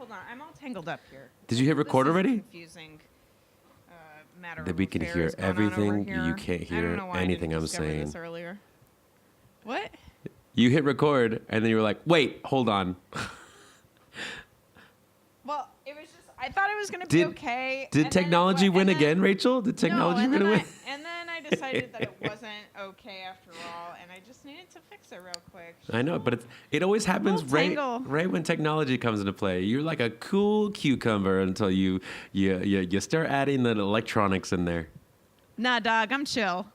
hold on. I'm all tangled up here. Did you hit record already? Confusing matter. That we can hear everything. You can't hear anything I'm saying. This earlier. What? You hit record, and then you were like, "Wait, hold on." Well, it was just. I thought it was going to be okay. Did technology win again, Rachel? Did technology win? And then I decided that it wasn't okay after all, and I just needed to fix it real quick. I know, but it always happens right when technology comes into play. You're like a cool cucumber until you start adding the electronics in there. Nah, dog, I'm chill.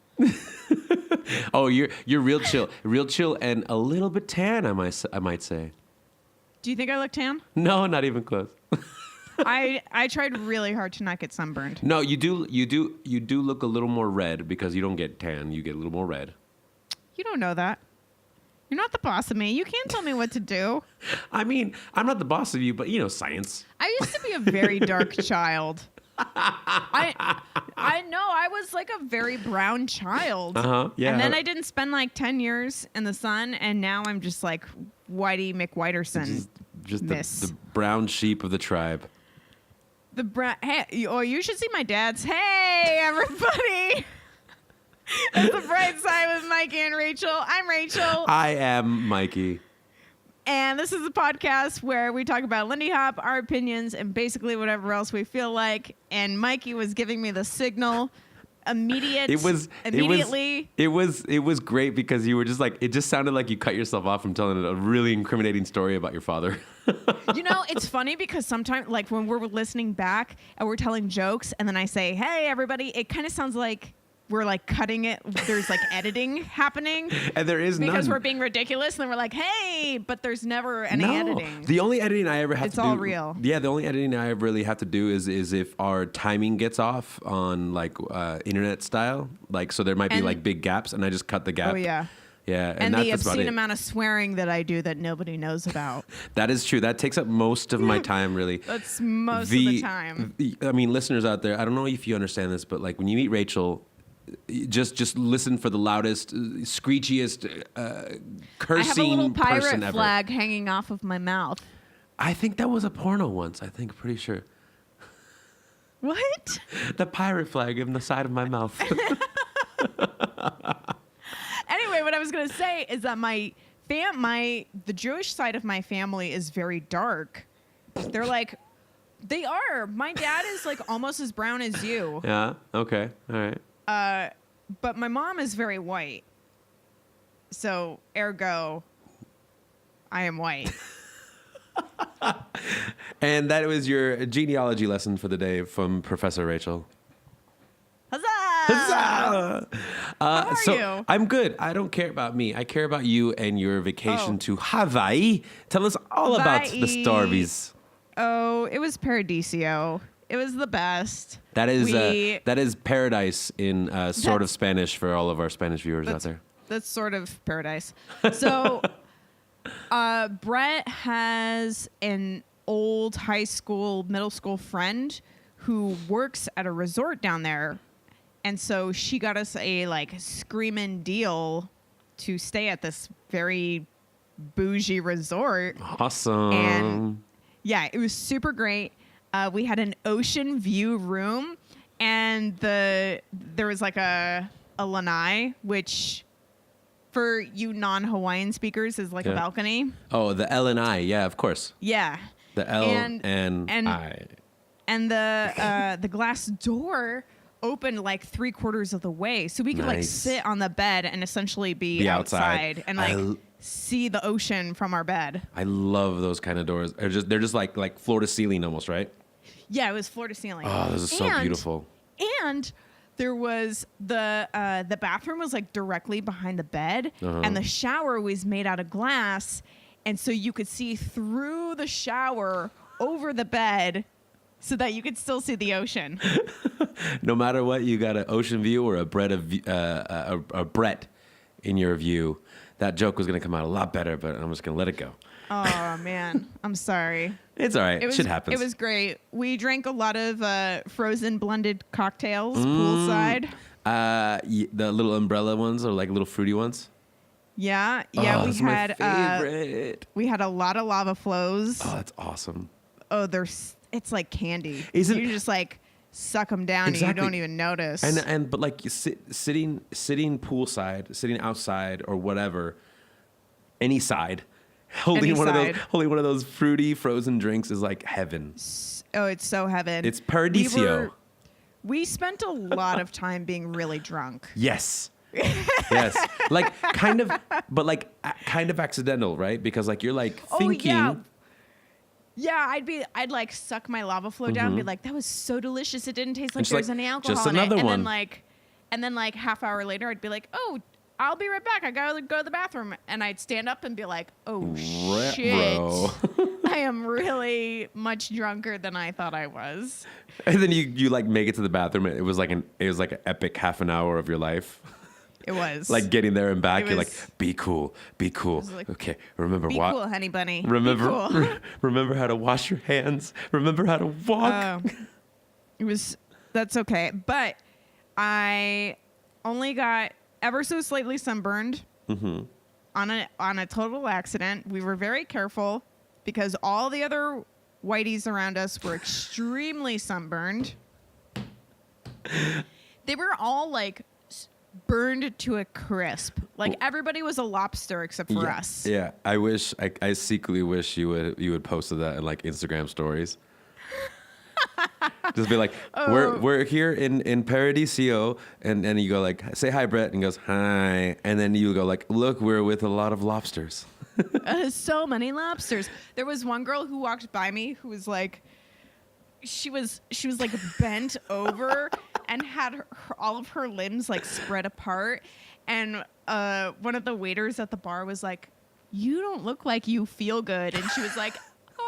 Oh, you're real chill, and a little bit tan. I might say. Do you think I look tan? No, not even close. I tried really hard to not get sunburned. No, you do look a little more red because you don't get tan. You get a little more red. You don't know that. You're not the boss of me. You can't tell me what to do. I mean, I'm not the boss of you, but science. I used to be a very dark child. I know. I was like a very brown child. Yeah. And then I didn't spend like 10 years in the sun, and now I'm just like Whitey McWhiterson. Just the brown sheep of the tribe. The brown. Hey, you should see my dad's. Hey, everybody. It's the Brightside with Mikey and Rachel. I'm Rachel. I am Mikey. And this is a podcast where we talk about Lindy Hop, our opinions, and basically whatever else we feel like. And Mikey was giving me the signal immediately. It was great because you were just like, it just sounded like you cut yourself off from telling a really incriminating story about your father. It's funny because sometimes, like when we're listening back and we're telling jokes, and then I say, "Hey, everybody," it kind of sounds like we're like cutting it. There's like editing happening, and there is because none. We're being ridiculous, and then we're like, "Hey," but there's never any editing. The only editing I ever have to do, it's all real. Yeah, the only editing I really have to do is if our timing gets off on like internet style, like so there might be like big gaps, and I just cut the gap. Oh yeah. Yeah, and the obscene amount of swearing that I do that nobody knows about. That is true. That takes up most of my time, really. That's most of the time. I mean, listeners out there, I don't know if you understand this, but like when you meet Rachel, just listen for the loudest, screechiest, cursing I have a little pirate ever. Flag hanging off of my mouth. I think that was a porno once. Pretty sure. What? The pirate flag on the side of my mouth. Anyway, what I was going to say is that the Jewish side of my family is very dark. They are. My dad is like almost as brown as you. Yeah. Okay. All right. But my mom is very white. So, ergo, I am white. And that was your genealogy lesson for the day from Professor Rachel. Huzzah! Huzzah! How are you? I'm good. I don't care about me. I care about you and your vacation to Hawaii. Tell us all about the Starbies. Oh, it was paradisio. It was the best. That is paradise in sort of Spanish for all of our Spanish viewers out there. That's sort of paradise. So, Brett has an old high school, middle school friend who works at a resort down there. And so she got us a like screaming deal to stay at this very bougie resort. Awesome. And yeah, it was super great. We had an ocean view room, and there was like a lanai, which for you non-Hawaiian speakers is like a balcony. Oh, the L and I, yeah, of course. Yeah. The L and I. And the glass door opened like 3/4 of the way, so we could like sit on the bed and essentially be outside and like see the ocean from our bed. I love those kind of doors. They're just like floor to ceiling almost, right? Yeah, it was floor to ceiling. Oh, this is so beautiful. And there was the bathroom was like directly behind the bed, and the shower was made out of glass, and so you could see through the shower over the bed, so that you could still see the ocean. No matter what, you got an ocean view or a Brett in your view. That joke was going to come out a lot better, but I'm just going to let it go. Oh, man. I'm sorry. It's all right. Shit happens. It was great. We drank a lot of frozen blended cocktails poolside. The little umbrella ones or like little fruity ones? Yeah. Oh, we had my favorite. We had a lot of lava flows. Oh, that's awesome. it's like candy. Isn't you just like suck them down and you don't even notice. But like sitting poolside, sitting outside or whatever, any side, holding one of those fruity frozen drinks is like heaven. Oh, it's so heaven. It's paradisio. We spent a lot of time being really drunk. Yes. Yes. Like kind of accidental, right? Because like you're like thinking. Oh, yeah, I'd like suck my lava flow down and be like, that was so delicious. It didn't taste like there was any alcohol just in it. another one. And then like half hour later, I'd be like, oh, I'll be right back. I gotta go to the bathroom. And I'd stand up and be like, oh shit. I am really much drunker than I thought I was. And then you like make it to the bathroom. It was like an epic half an hour of your life. It was like getting there and back. You're like, be cool. Like, okay, remember be cool, honey bunny. Remember, cool. remember how to wash your hands. Remember how to walk. That's okay. But I only got ever so slightly sunburned on a total accident. We were very careful because all the other whiteys around us were extremely sunburned. They were all like burned to a crisp. Like everybody was a lobster except for us. Yeah, I secretly wish you would posted that in like Instagram stories. Just be like, we're here in Paradiso, and you go like, say hi, Brett, and he goes hi, and then you go like, look, we're with a lot of lobsters. So many lobsters. There was one girl who walked by me who was like, she was like bent over and had all of her limbs like spread apart, and one of the waiters at the bar was like, you don't look like you feel good, and she was like,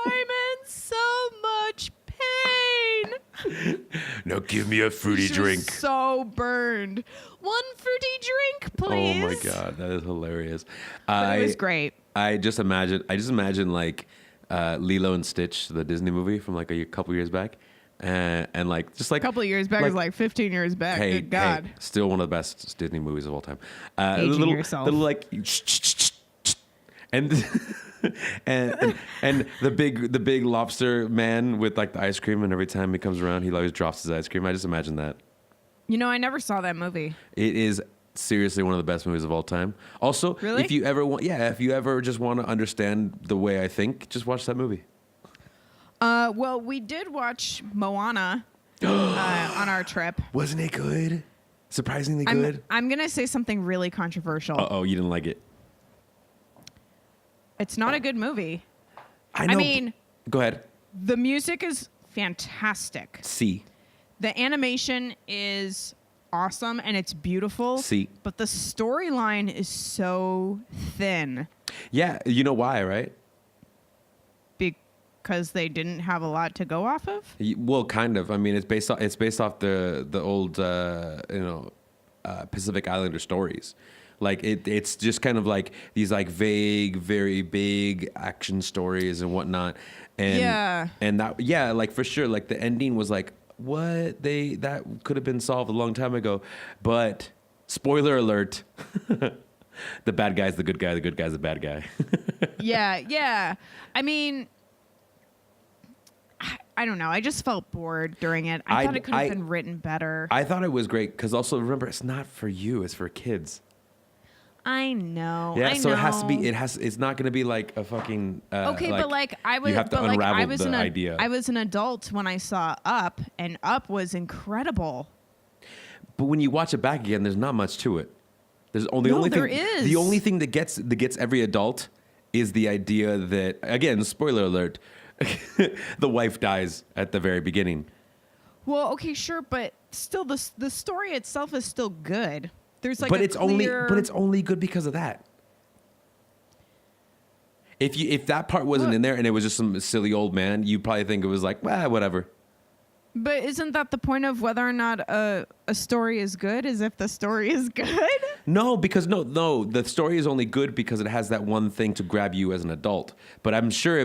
I'm in so much pain. Now give me a fruity drink. Was so burned. One fruity drink, please. Oh my god, that is hilarious. But it was great. I just imagine like Lilo and Stitch, the Disney movie from like a couple years back, and like just like a couple of years back is like 15 years back. Hey, Good God, still one of the best Disney movies of all time. Aging yourself. Little like, and and the big lobster man with like the ice cream, and every time he comes around, he always drops his ice cream. I just imagine that. You know, I never saw that movie. It is seriously one of the best movies of all time. Also, really? if you ever just want to understand the way I think, just watch that movie. Well, we did watch Moana on our trip. Wasn't it good? Surprisingly good. I'm gonna say something really controversial. Uh-oh, you didn't like it. It's not a good movie. I know. I mean, go ahead. The music is fantastic. See. The animation is awesome and it's beautiful. See. But the storyline is so thin. Yeah, you know why, right? Because they didn't have a lot to go off of? Well, kind of. I mean, it's based off the old Pacific Islander stories. Like it's just kind of like these like vague, very big action stories and whatnot. And like for sure, like the ending was like, what? That could have been solved a long time ago. But spoiler alert, the bad guy's the good guy, the good guy's the bad guy. Yeah. I mean, I don't know. I just felt bored during it. I thought it could have been written better. I thought it was great because also remember, it's not for you, it's for kids. I know. Yeah, so it has to be. It's not going to be like a fucking. Okay, like, but like I was. You have to but unravel like I was the idea. I was an adult when I saw Up, and Up was incredible. But when you watch it back again, there's not much to it. There's only there is. The only thing that gets every adult is the idea that, again, spoiler alert, the wife dies at the very beginning. Well, okay, sure, but still, the story itself is still good. There's like, but it's only good because of that. If that part wasn't in there and it was just some silly old man, you'd probably think it was like, whatever. But isn't that the point of whether or not a story is good? Is if the story is good? No, because no, the story is only good because it has that one thing to grab you as an adult. But I'm sure I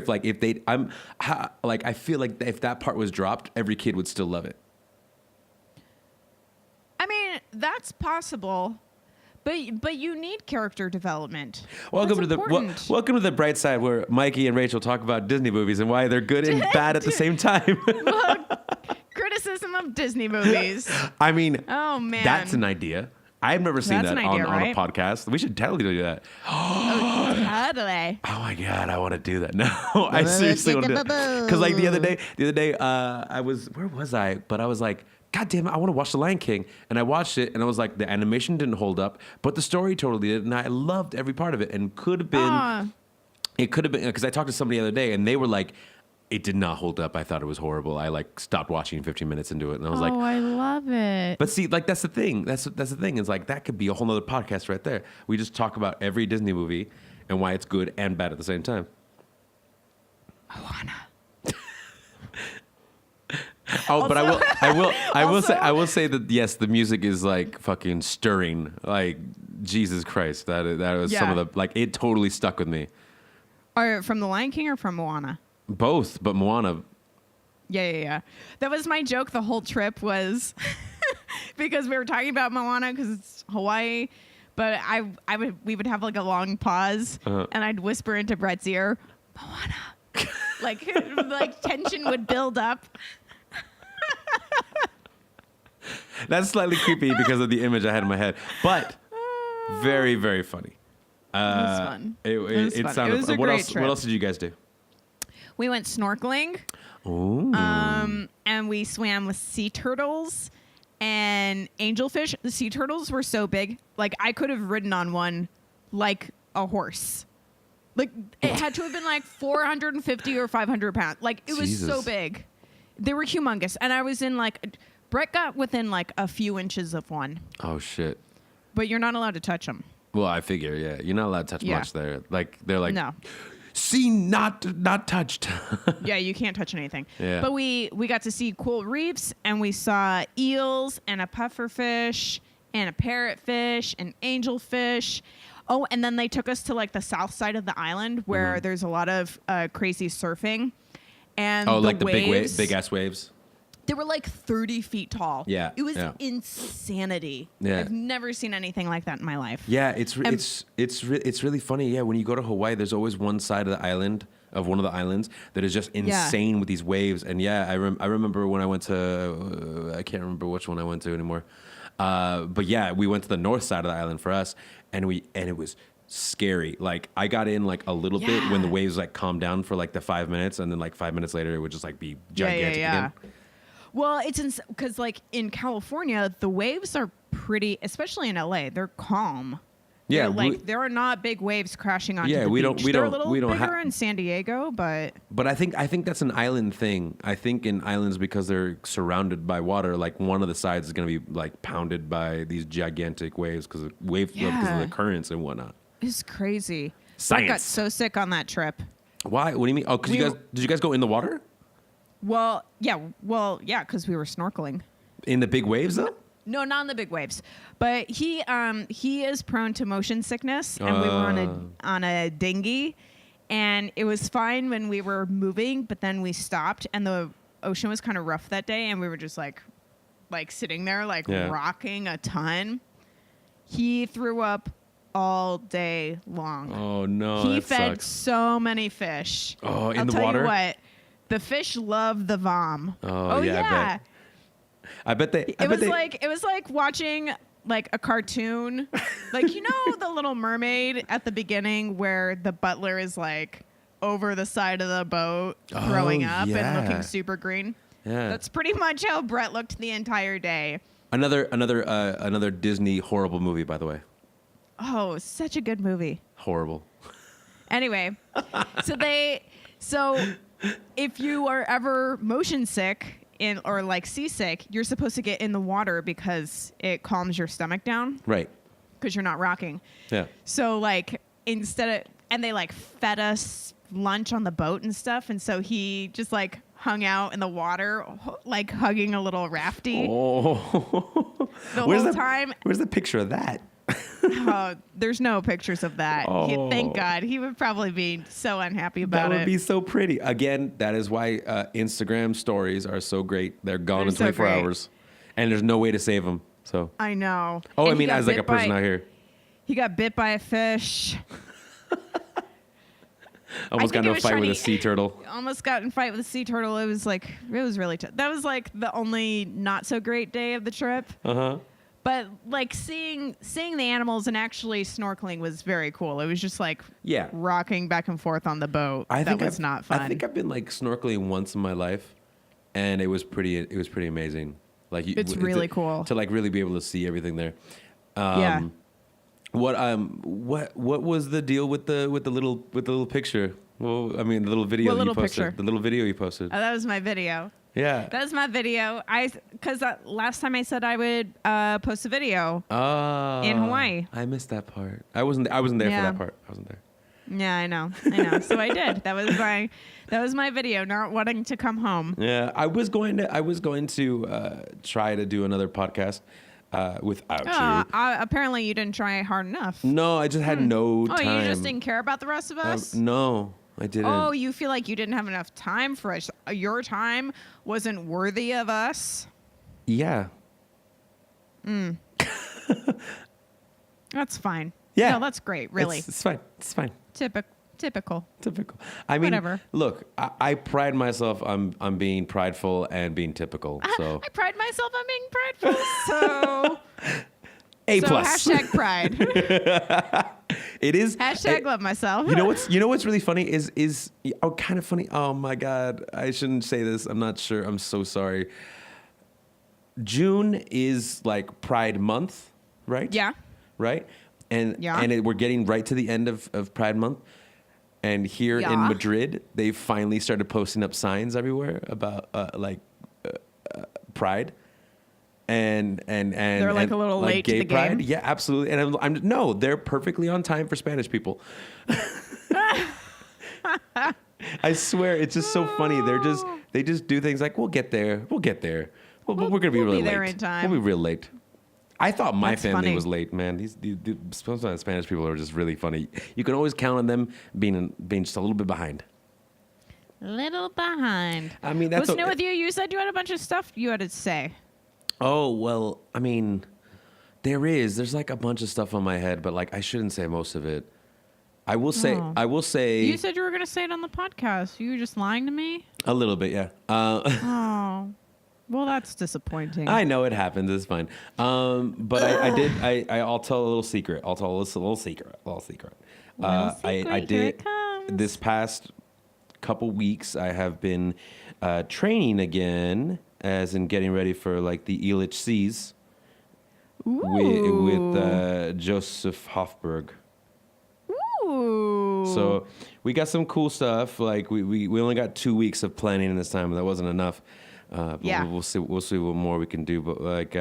feel like if that part was dropped, every kid would still love it. I mean, that's possible, But you need character development. Welcome That's to important. welcome to the Brightside, where Mikey and Rachel talk about Disney movies and why they're good and bad at the same time. Criticism of Disney movies. I mean, Oh man, that's an idea. I've never seen That's that an idea, on a right? podcast. We should totally do that. Totally. Oh my god, I want to do that now. I seriously want to do it. Because like the other day, I was, where was I? But I was like, God damn it, I want to watch The Lion King. And I watched it, and I was like, the animation didn't hold up, but the story totally did, and I loved every part of it. And it could have been, because I talked to somebody the other day, and they were like, it did not hold up. I thought it was horrible. I like stopped watching 15 minutes into it, and I was like, I love it. but see, like that's the thing. That's the thing. Is like that could be a whole nother podcast right there. We just talk about every Disney movie and why it's good and bad at the same time. Moana. Oh, but I will say that yes, the music is like fucking stirring. Like Jesus Christ, that was some of the like it totally stuck with me. Or from The Lion King or from Moana? Both, but Moana. Yeah. That was my joke. The whole trip was because we were talking about Moana because it's Hawaii, but we would have like a long pause, and I'd whisper into Brett's ear, Moana, like tension would build up. That's slightly creepy because of the image I had in my head, but very, very funny. It was fun. It sounded. It was a what great else? trip. What else did you guys do? We went snorkeling. Ooh. And we swam with sea turtles and angelfish. The sea turtles were so big. Like, I could have ridden on one like a horse. Like, it had to have been like 450 or 500 pounds. Like, it was so big. They were humongous. And I was in like, Brett got within like a few inches of one. Oh, shit. But you're not allowed to touch them. Well, I figure, yeah. You're not allowed to touch much there. Like, they're like, no. Seen, not touched. Yeah, you can't touch anything. Yeah. But we got to see cool reefs, and we saw eels and a pufferfish and a parrotfish and angelfish. Oh, and then they took us to like the south side of the island where there's a lot of crazy surfing. And like waves, the big ass waves. They were like 30 feet tall. Yeah, It was insanity. Yeah. I've never seen anything like that in my life. Yeah, it's really funny. Yeah, when you go to Hawaii, there's always one side of the island, of one of the islands, that is just insane with these waves. And yeah, I remember when I went to, I can't remember which one I went to anymore. But yeah, we went to the north side of the island for us, and it was scary. Like I got in like a little bit when the waves like calmed down for like the 5 minutes, and then like 5 minutes later it would just like be gigantic again. Well, it's because like in California, the waves are pretty, especially in LA, they're calm. Yeah, there are not big waves crashing onto the beach. we don't They're a little bigger in San Diego, but I think that's an island thing. I think in islands, because they're surrounded by water, like one of the sides is going to be like pounded by these gigantic waves because of the currents and whatnot. It's crazy. Science. I got so sick on that trip. Why? What do you mean? Oh, because did you guys go in the water? Well, yeah, because we were snorkeling. In the big waves, though? No, not in the big waves. But he is prone to motion sickness, and we were on a dinghy, and it was fine when we were moving, but then we stopped, and the ocean was kind of rough that day, and we were just like sitting there, rocking a ton. He threw up all day long. Oh no! He fed so many fish. Oh, in I'll the tell water? you what. The fish love the vom. Oh yeah. I bet they. It was like watching like a cartoon, like you know the Little Mermaid at the beginning where the butler is like over the side of the boat throwing up and looking super green. Yeah, that's pretty much how Brett looked the entire day. Another Disney horrible movie, by the way. Oh, such a good movie. Horrible. Anyway, so if you are ever motion sick or like seasick, you're supposed to get in the water because it calms your stomach down. Right. Because you're not rocking. Yeah. So like and they like fed us lunch on the boat and stuff. And so he just like hung out in the water, like hugging a little rafty. Oh. The whole time. Where's the picture of that? There's no pictures of that. Thank God. He would probably be so unhappy about it. That would be so pretty. Again, that is why Instagram stories are so great. They're gone in 24 hours. And there's no way to save them. So I know. Oh, And I mean, as like a person out here. He got bit by a fish. Almost got into a fight with a sea turtle. Almost got in a fight with a sea turtle. It was really tough. That was like the only not so great day of the trip. But like seeing the animals and actually snorkeling was very cool. It was just like rocking back and forth on the boat. That was not fun. I think I've been like snorkeling once in my life, and it was pretty amazing. Like it's really cool to like really be able to see everything there. What was the deal with the little picture? Well, I mean the little video you posted. Picture? The little video you posted. Oh, that was my video. Yeah, that was my video. Because last time I said I would post a video in Hawaii. I missed that part. I wasn't there for that part. I wasn't there. Yeah, I know. So I did. That was my video. Not wanting to come home. Yeah, I was going to try to do another podcast without you. Apparently, you didn't try hard enough. No, I just had no time. Oh, you just didn't care about the rest of us? No. I didn't. Oh, you feel like you didn't have enough time for us. Your time wasn't worthy of us? Yeah. That's fine. Yeah. No, that's great, really. It's fine. It's fine. Typical. I mean, whatever. Look, I pride myself on being prideful and being typical. So I pride myself on being prideful, so... A+. Hashtag pride. It is hashtag love myself. You know what's really funny is kind of funny. Oh my God, I shouldn't say this. I'm not sure. I'm so sorry. June is like Pride Month, right? Yeah. Right. And we're getting right to the end of Pride Month. And here in Madrid, they've finally started posting up signs everywhere about Pride. And they're like a little late gay to the pride. game. Yeah, absolutely. And no, they're perfectly on time for Spanish people. I swear, it's just so funny. They just do things like we'll get there. We're gonna be really late. There in time. We'll be real late. I thought my family funny. was late, man. These sometimes Spanish people are just really funny. You can always count on them being just a little bit behind. Little behind. I mean, that's what's new with you? You said you had a bunch of stuff you had to say. Oh, well, I mean, there's like a bunch of stuff on my head, but like I shouldn't say most of it. I will say. You said you were going to say it on the podcast. You were just lying to me? A little bit, yeah. Oh, well, that's disappointing. I know it happens. It's fine. But I'll tell a little secret. A little secret. I did this past couple weeks. I have been training again. As in getting ready for like the Elitch Seas with Joseph Hofberg. Ooh. So we got some cool stuff. Like we only got 2 weeks of planning this time, and that wasn't enough. But we'll see what more we can do. But like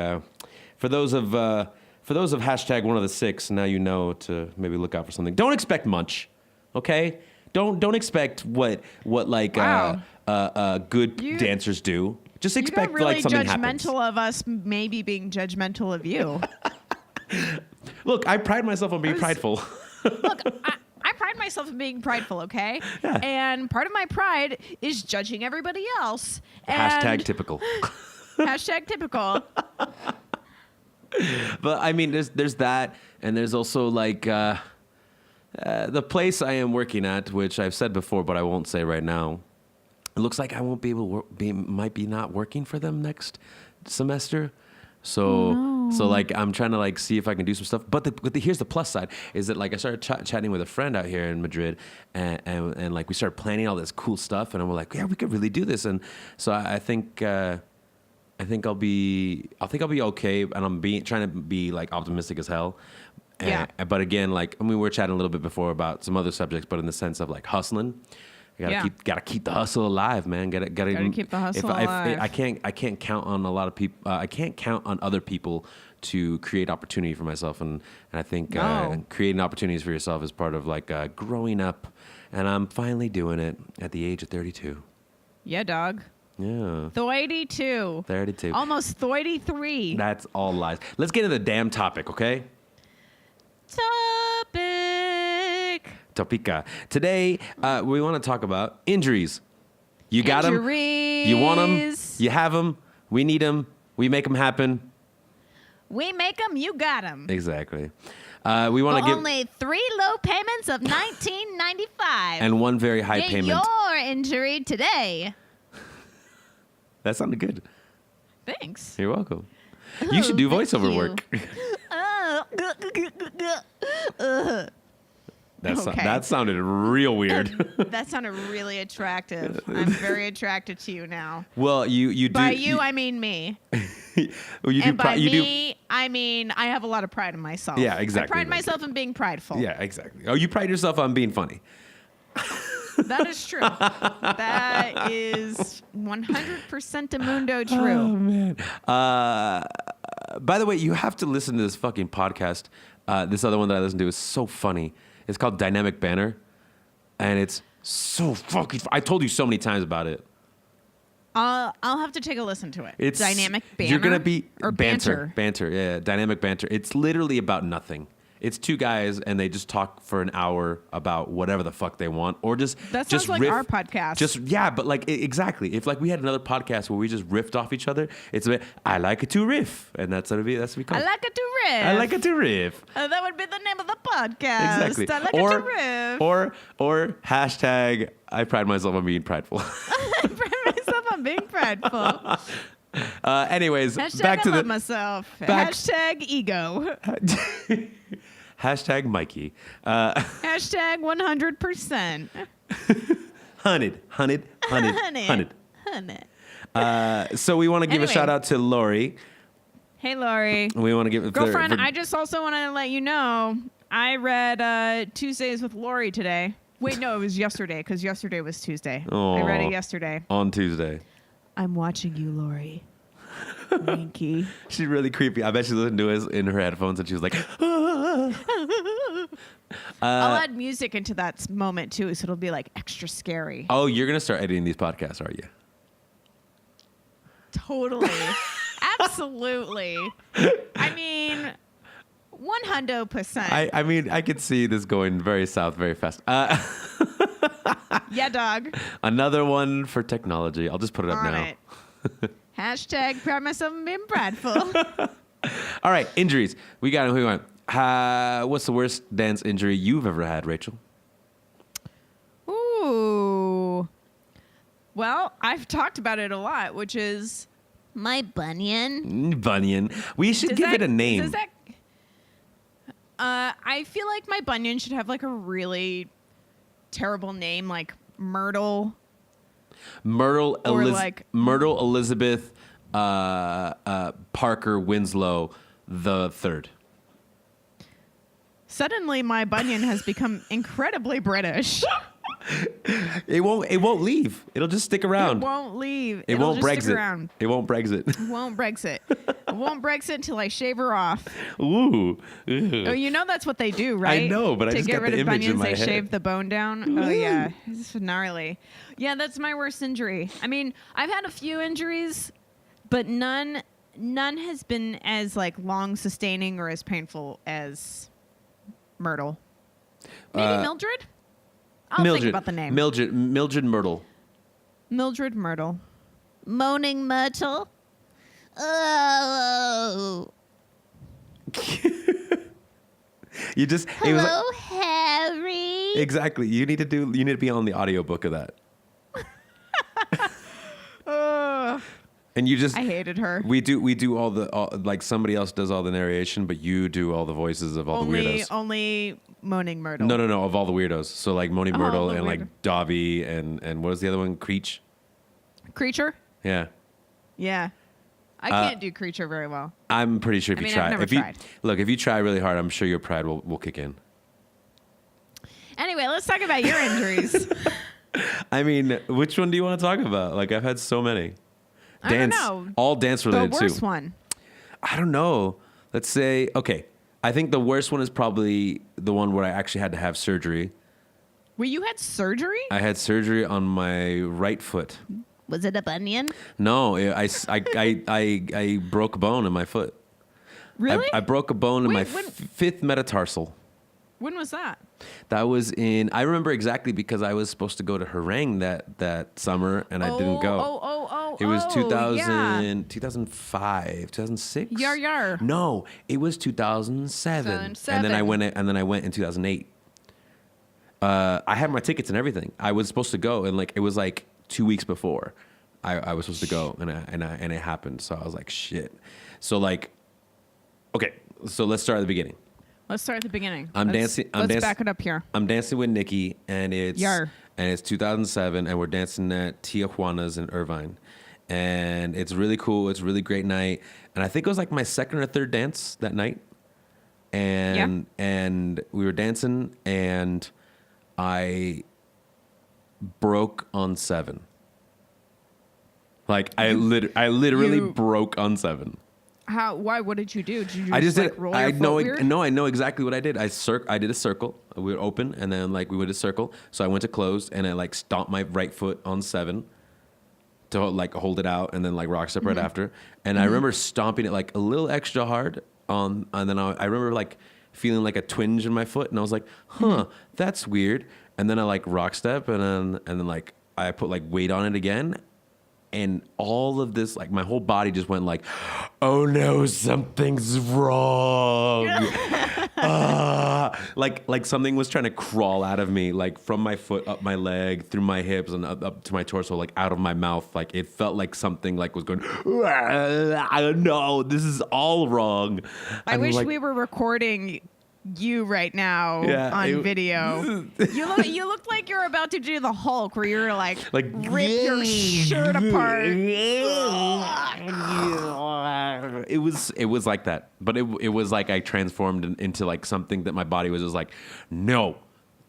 for those of hashtag one of the six, now you know to maybe look out for something. Don't expect much, okay? Don't expect what like good dancers do. Just expect really like something happens. Judgmental of us, maybe being judgmental of you. Look, I pride myself on being prideful. Look, I pride myself in being prideful, okay? Yeah. And part of my pride is judging everybody else. Hashtag typical. Hashtag typical. But I mean, there's that, and there's also like the place I am working at, which I've said before, but I won't say right now. It looks like I won't be able to might be not working for them next semester. So like I'm trying to like see if I can do some stuff. But here's the plus side is that like I started chatting with a friend out here in Madrid, and like we started planning all this cool stuff, and we're like, yeah, we could really do this. And so I think I'll be okay, and I'm trying to be like optimistic as hell. But again, like I mean, we were chatting a little bit before about some other subjects, but in the sense of like hustling. Gotta keep the hustle alive, man. Gotta keep the hustle alive. I can't count on a lot of people. I can't count on other people to create opportunity for myself, and I think creating opportunities for yourself is part of like growing up. And I'm finally doing it at the age of 32. Yeah, dog. Yeah. 32. 32. Almost 33. That's all lies. Let's get into the damn topic, okay? Topica. Today, we want to talk about injuries. You got them. You want them. You have them. We need them. We make them happen. We make them. You got them. Exactly. We want to give only 3 low payments of $19.95. And one very high Get payment. your injury today. That sounded good. Thanks. You're welcome. You should do voiceover work. That sounded real weird. That sounded really attractive. I'm very attracted to you now. Well, you do. By you, I mean me. I mean I have a lot of pride in myself. Yeah, exactly. I pride myself in being prideful. Yeah, exactly. Oh, you pride yourself on being funny. That is true. That is 100% Amundo true. Oh, man. By the way, you have to listen to this fucking podcast. This other one that I listen to is so funny. It's called Dynamic Banner. And it's so fucking... I told you so many times about it. I'll have to take a listen to it. It's Dynamic Banner? You're going to be... Or banter. Banter, yeah. Dynamic Banter. It's literally about nothing. It's 2 guys, and they just talk for an hour about whatever the fuck they want, or just that just sounds like riff. our podcast. But like exactly. If like we had another podcast where we just riffed off each other, it's a bit. I like it to riff, and that's what we call it. I like it to riff. I like it to riff. That would be the name of the podcast. Exactly. I like it to riff. Or hashtag. I pride myself on being prideful. I pride myself on being prideful. Anyways, hashtag back to I love myself. Hashtag ego. Hashtag Mikey. Hashtag 100%. 100. So we want to give a shout out to Lori. Hey, Lori. We want to give girlfriend. I just also want to let you know I read Tuesdays with Lori today. Wait, no, it was yesterday because yesterday was Tuesday. I read it yesterday. On Tuesday. I'm watching you, Lori. Winky. She's really creepy. I bet she listened to us in her headphones and she was like, I'll add music into that moment too, so it'll be like extra scary. Oh, you're going to start editing these podcasts, are you? Totally. Absolutely. I mean, 100%. I mean, I could see this going very south very fast. Yeah, dog. Another one for technology. I'll just put it up now. Hashtag pride myself on being prideful. All right, injuries. We got who we want. What's the worst dance injury you've ever had, Rachel? Ooh. Well, I've talked about it a lot, which is my bunion. Bunion. We should give it a name. I feel like my bunion should have like a really terrible name, like Myrtle. Myrtle Elizabeth Parker Winslow the Third. Suddenly, my bunion has become incredibly British. It won't leave. It'll just stick around. It won't leave. It won't Brexit. It won't Brexit. It won't Brexit. It won't Brexit until I shave her off. Ooh. Oh, you know that's what they do, right? I know, but I just got the image in my head. To get rid of bunions, they shave the bone down. Oh, yeah. It's gnarly. Yeah, that's my worst injury. I mean, I've had a few injuries, but none has been as like long sustaining or as painful as Myrtle. Maybe Mildred? I'll think about the name. Mildred Myrtle. Mildred Myrtle. Moaning Myrtle. Oh. You just Hello, Harry. Exactly. You need to be on the audiobook of that. And you just I hated her. We do all the like somebody else does all the narration, but you do all the voices of all the weirdos. Only Moaning Myrtle. No, of all the weirdos. So like Moaning Myrtle and like Dobby and what was the other one? Creature? Yeah. Yeah. I can't do Creature very well. I'm pretty sure if you try. I've never tried. If you try really hard, I'm sure your pride will kick in. Anyway, let's talk about your injuries. I mean, which one do you want to talk about? Like I've had so many. I don't know. All dance related too. The worst one. I don't know. Let's say, okay. I think the worst one is probably the one where I actually had to have surgery. Wait, you had surgery? I had surgery on my right foot. Was it a bunion? No, I broke a bone in my foot. Really? I broke a bone in my fifth metatarsal. When was that? That was I remember exactly because I was supposed to go to Harangue that summer and I didn't go. It was 2005, 2006? Yar. No, it was 2007. And then I went in 2008. I had my tickets and everything. I was supposed to go, and like it was like 2 weeks before I was supposed to go, and it happened. So I was like, shit. So like, okay, so let's start at the beginning. Let's start at the beginning. Let's back it up here. I'm dancing with Nikki, and it's 2007, and we're dancing at Tijuana's in Irvine, and it's really cool. It's a really great night, and I think it was like my second or third dance that night, and we were dancing, and I broke on 7. Like I literally broke on 7. How? Why? What did you do? Did you I just did. roll your foot weird? No, I know exactly what I did. I did a circle. We were open, and then like we went a circle. So I went to close, and I like stomped my right foot on 7 to like hold it out, and then like rock step right after. And I remember stomping it like a little extra hard on, and then I remember like feeling like a twinge in my foot, and I was like, huh, that's weird. And then I like rock step, and then like I put like weight on it again. And all of this, like my whole body just went like, oh no, something's wrong. Like something was trying to crawl out of me, like from my foot, up my leg, through my hips, and up to my torso, like out of my mouth. Like it felt like something like was going, I don't know, this is all wrong. I wish we were recording you right now on video. You looked like you're about to do the Hulk, where you're like rip your shirt apart. It was like that, but it was like I transformed into like something that my body was just like, no,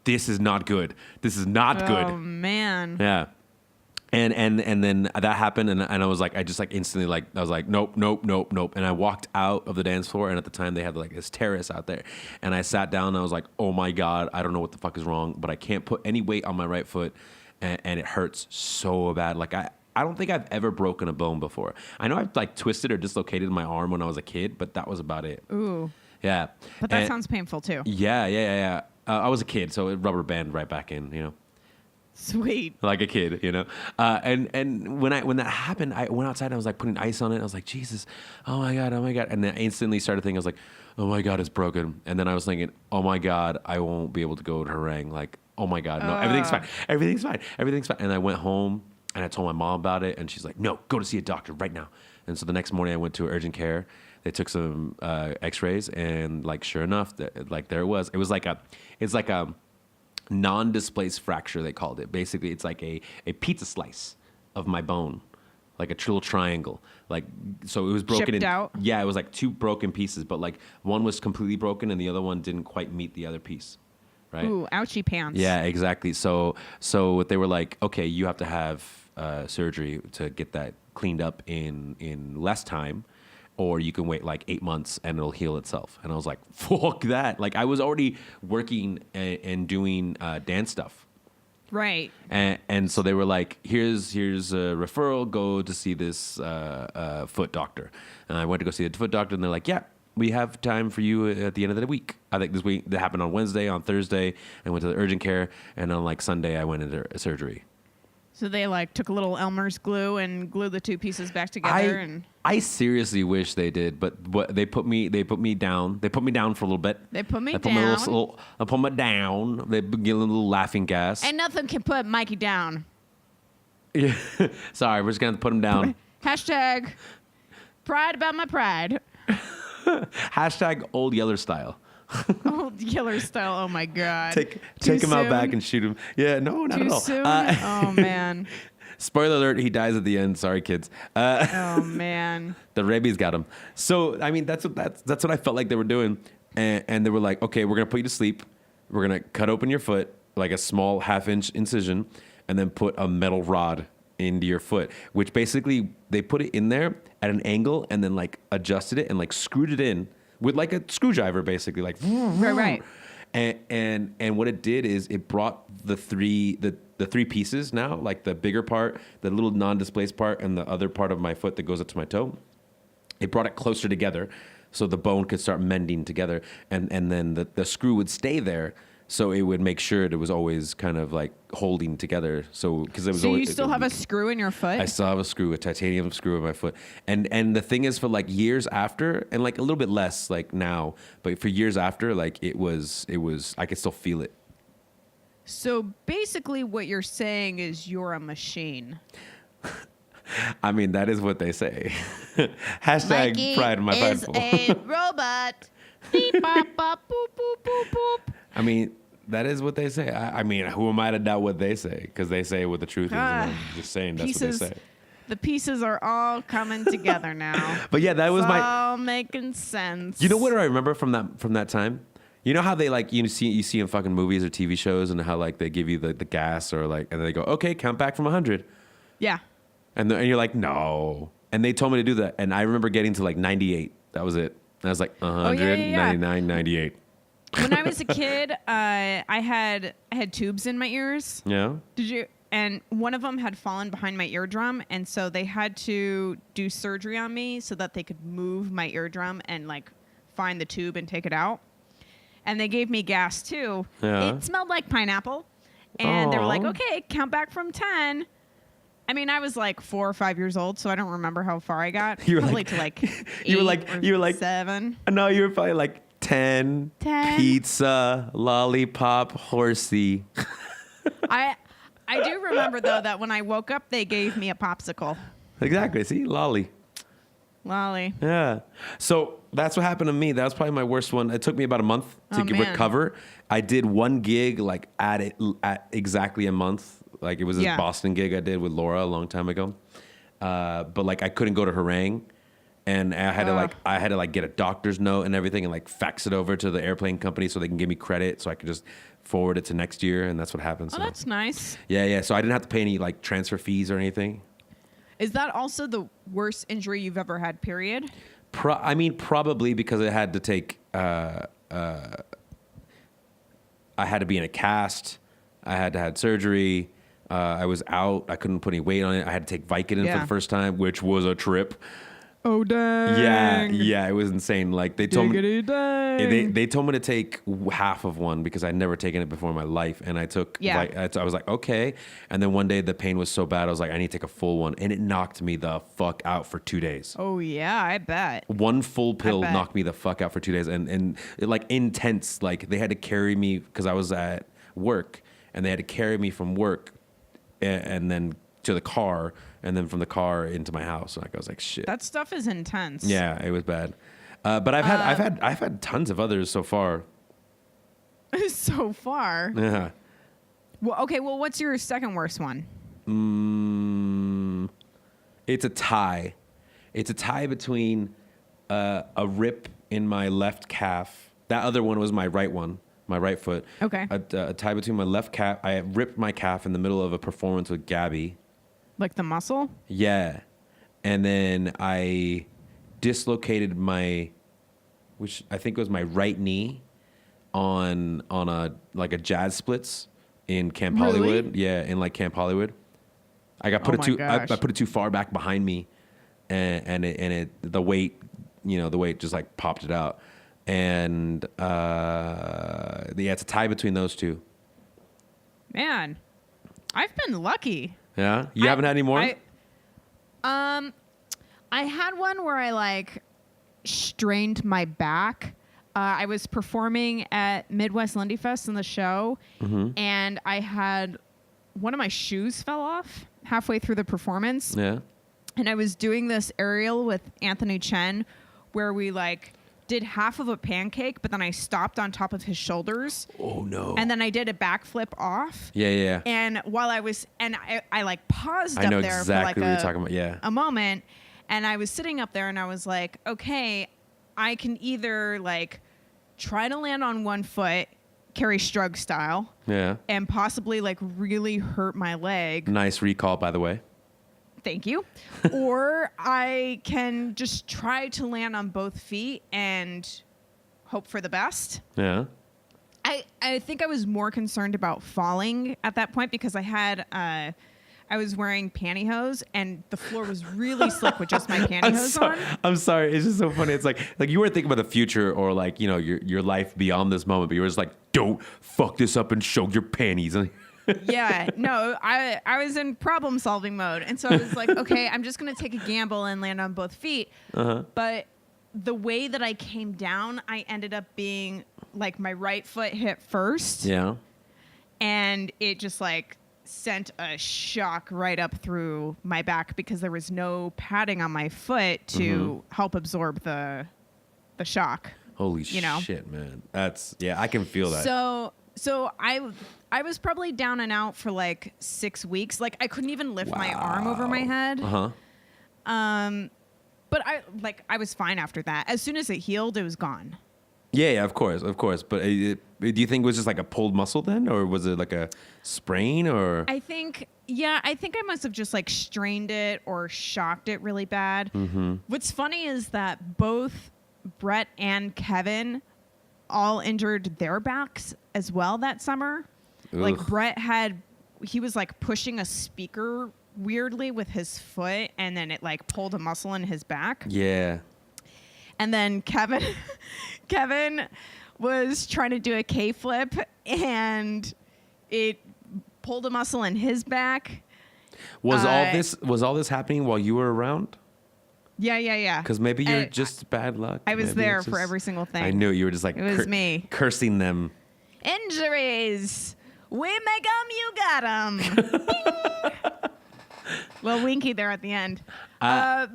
this is not good. This is not good. Oh man. Yeah. And then that happened, and I was like, I just like instantly like I was like, nope, and I walked out of the dance floor, and at the time they had like this terrace out there, and I sat down, and I was like, oh my god, I don't know what the fuck is wrong, but I can't put any weight on my right foot, and it hurts so bad. Like I don't think I've ever broken a bone before. I know I've like twisted or dislocated my arm when I was a kid, but that was about it. Ooh. Yeah. But that sounds painful too. Yeah. I was a kid, so it rubber band right back in, you know. Sweet. Like a kid, you know. And when that happened, I went outside and I was like putting ice on it. I was like, Jesus, oh my god. And then I instantly started thinking, I was like, oh my god, it's broken. And then I was thinking, oh my god, I won't be able to go to Harangue. Like, oh my god, no, everything's fine. And I went home and I told my mom about it, and she's like, no, go to see a doctor right now. And so the next morning I went to urgent care. They took some X-rays, and like sure enough, like there it was. It's like a non-displaced fracture, they called it. Basically, it's like a pizza slice of my bone, like a little triangle. Like, so it was broken Chipped out? Yeah, it was like 2 broken pieces, but like one was completely broken and the other one didn't quite meet the other piece. Right? Ooh, ouchie pants. Yeah, exactly. So they were like, okay, you have to have surgery to get that cleaned up in less time, or you can wait like 8 months and it'll heal itself. And I was like, fuck that. Like I was already working and doing dance stuff. Right. And so they were like, here's a referral, go to see this foot doctor. And I went to go see the foot doctor, and they're like, yeah, we have time for you at the end of the week. I think this week, that happened on Wednesday. On Thursday, I went to the urgent care, and on like Sunday, I went into surgery. So they like took a little Elmer's glue and glued the 2 pieces back together. I seriously wish they did, but they put me down. They put me down for a little bit. They put me down. I put me down. They give a little laughing gas. And nothing can put Mikey down. Yeah. Sorry, we're just gonna put him down. Hashtag pride about my pride. Hashtag old Yeller style. Old Yeller style. Oh my god. Take him out back and shoot him. Yeah, no, not at all. Soon? Oh man. Spoiler alert, he dies at the end. Sorry, kids. Oh man. The rabies got him. So I mean, that's what I felt like they were doing, and they were like, okay, we're gonna put you to sleep. We're gonna cut open your foot, like a small 1/2-inch incision, and then put a metal rod into your foot, which basically they put it in there at an angle and then like adjusted it and like screwed it in with like a screwdriver, basically, like right. And what it did is it brought the three pieces now, like the bigger part, the little non-displaced part, and the other part of my foot that goes up to my toe. It brought it closer together, so the bone could start mending together, and then the screw would stay there. So it would make sure it was always kind of like holding together. So because it was. So always, you still have a screw in your foot? I still have a titanium screw in my foot. And the thing is, for like years after, and like a little bit less like now, but for years after, like it was I could still feel it. So basically, what you're saying is you're a machine. I mean, that is what they say. Hashtag Mikey pride in my is Bible. a robot. Beep, bop, bop, boop, boop, boop, boop. I mean, that is what they say. I mean, who am I to doubt what they say? Because they say what the truth is. And I'm just saying that's what they say. The pieces are all coming together now. But yeah, that was it's all making sense. You know what I remember from that time? You know how they like you see in fucking movies or TV shows, and how like they give you the gas, or like, and they go, okay, count back from 100. Yeah. And you're like, no. And they told me to do that, and I remember getting to like 98. That was it. And I was like 100, 99, 98. When I was a kid, I had tubes in my ears. Yeah. Did you? And one of them had fallen behind my eardrum, and so they had to do surgery on me so that they could move my eardrum and like find the tube and take it out. And they gave me gas too. Yeah. It smelled like pineapple, and they were like, Aw. "Okay, count back from 10." I mean, I was like 4 or 5 years old, so I don't remember how far I got. You were Probably like- to like you were 8 or like 7. No, you were probably like 10, 10. pizza, lollipop, horsey. I do remember though that when I woke up, they gave me a popsicle. Exactly. See, lolly. Lolly. Yeah. So that's what happened to me. That was probably my worst one. It took me about a month to Oh, man. recover. I did one gig like at exactly a month. Like it was this Yeah. Boston gig I did with Laura a long time ago. But like I couldn't go to Harangue, and I had to get a doctor's note and everything, and like fax it over to the airplane company so they can give me credit, so I could just forward it to next year, and that's what happened. Oh, So that's nice. yeah. So I didn't have to pay any like transfer fees or anything. Is that also the worst injury you've ever had, period? I mean, probably because I had to take. I had to be in a cast. I had to have surgery. I was out. I couldn't put any weight on it. I had to take Vicodin for Yeah. the first time, which was a trip. Oh, dang. Yeah, it was insane. Like they told me, Diggity dang. they told me to take half of one because I'd never taken it before in my life, and I took. Yeah. I was like, okay, and then one day the pain was so bad, I was like, I need to take a full one, and it knocked me the fuck out for 2 days. Oh, yeah, I bet. One full pill bet. knocked me the fuck out for 2 days, and it, like intense. Like they had to carry me because I was at work, and they had to carry me from work, and then to the car, and then from the car into my house. Like I was like, shit. That stuff is intense. Yeah, it was bad. But I've had tons of others so far. So far. Yeah. Well, okay, well, what's your second worst one? It's a tie. It's a tie between a rip in my left calf. That other one was my right one, my right foot. Okay. A tie between my left calf. I ripped my calf in the middle of a performance with Gabby. Like the muscle? Yeah. And then I dislocated which I think was my right knee on a jazz splits in Camp Really? Hollywood. Yeah, in like Camp Hollywood. I got put Oh it my I gosh. put it too far back behind me, and the weight just like popped it out. And it's a tie between those two. Man, I've been lucky. Yeah, you haven't had any more. I had one where I like strained my back. I was performing at Midwest Lindy Fest in the show, and I had one of my shoes fell off halfway through the performance. Yeah. And I was doing this aerial with Anthony Chen where we like did half of a pancake, but then I stopped on top of his shoulders. Oh no. And then I did a backflip off. Yeah. And while I was, and I like paused I up know there exactly for what like you're talking about. Yeah. a moment, and I was sitting up there and I was like, okay, I can either like try to land on one foot, Carrie Strug style, Yeah. and possibly like really hurt my leg. Nice recall, by the way. Thank you. Or I can just try to land on both feet and hope for the best. Yeah. I think I was more concerned about falling at that point because I I was wearing pantyhose, and the floor was really slick with just my pantyhose on. I'm sorry. It's just so funny. It's like you weren't thinking about the future or like, you know, your life beyond this moment, but you were just like, don't fuck this up and show your panties. Yeah, no, I was in problem solving mode. And so I was like, okay, I'm just going to take a gamble and land on both feet. But the way that I came down, I ended up being like my right foot hit first. Yeah. And it just like sent a shock right up through my back because there was no padding on my foot to help absorb the shock. Holy shit, man. That's, yeah, I can feel that. So I was probably down and out for like 6 weeks. Like I couldn't even lift my arm over my head. But I was fine after that. As soon as it healed, it was gone. Yeah, of course. But do you think it was just like a pulled muscle then, or was it like a sprain, or? I think I must have just like strained it or shocked it really bad. What's funny is that both Brett and Kevin all injured their backs as well that summer. Ugh. Like Brett he was like pushing a speaker weirdly with his foot, and then it like pulled a muscle in his back. Yeah. And then Kevin was trying to do a K-flip, and it pulled a muscle in his back. Was all this happening while you were around? Yeah. Because maybe you're just bad luck. I was there for every single thing. I knew you were just like it was me cursing them. Injuries. We make 'em, you got 'em. Well, winky there at the end. But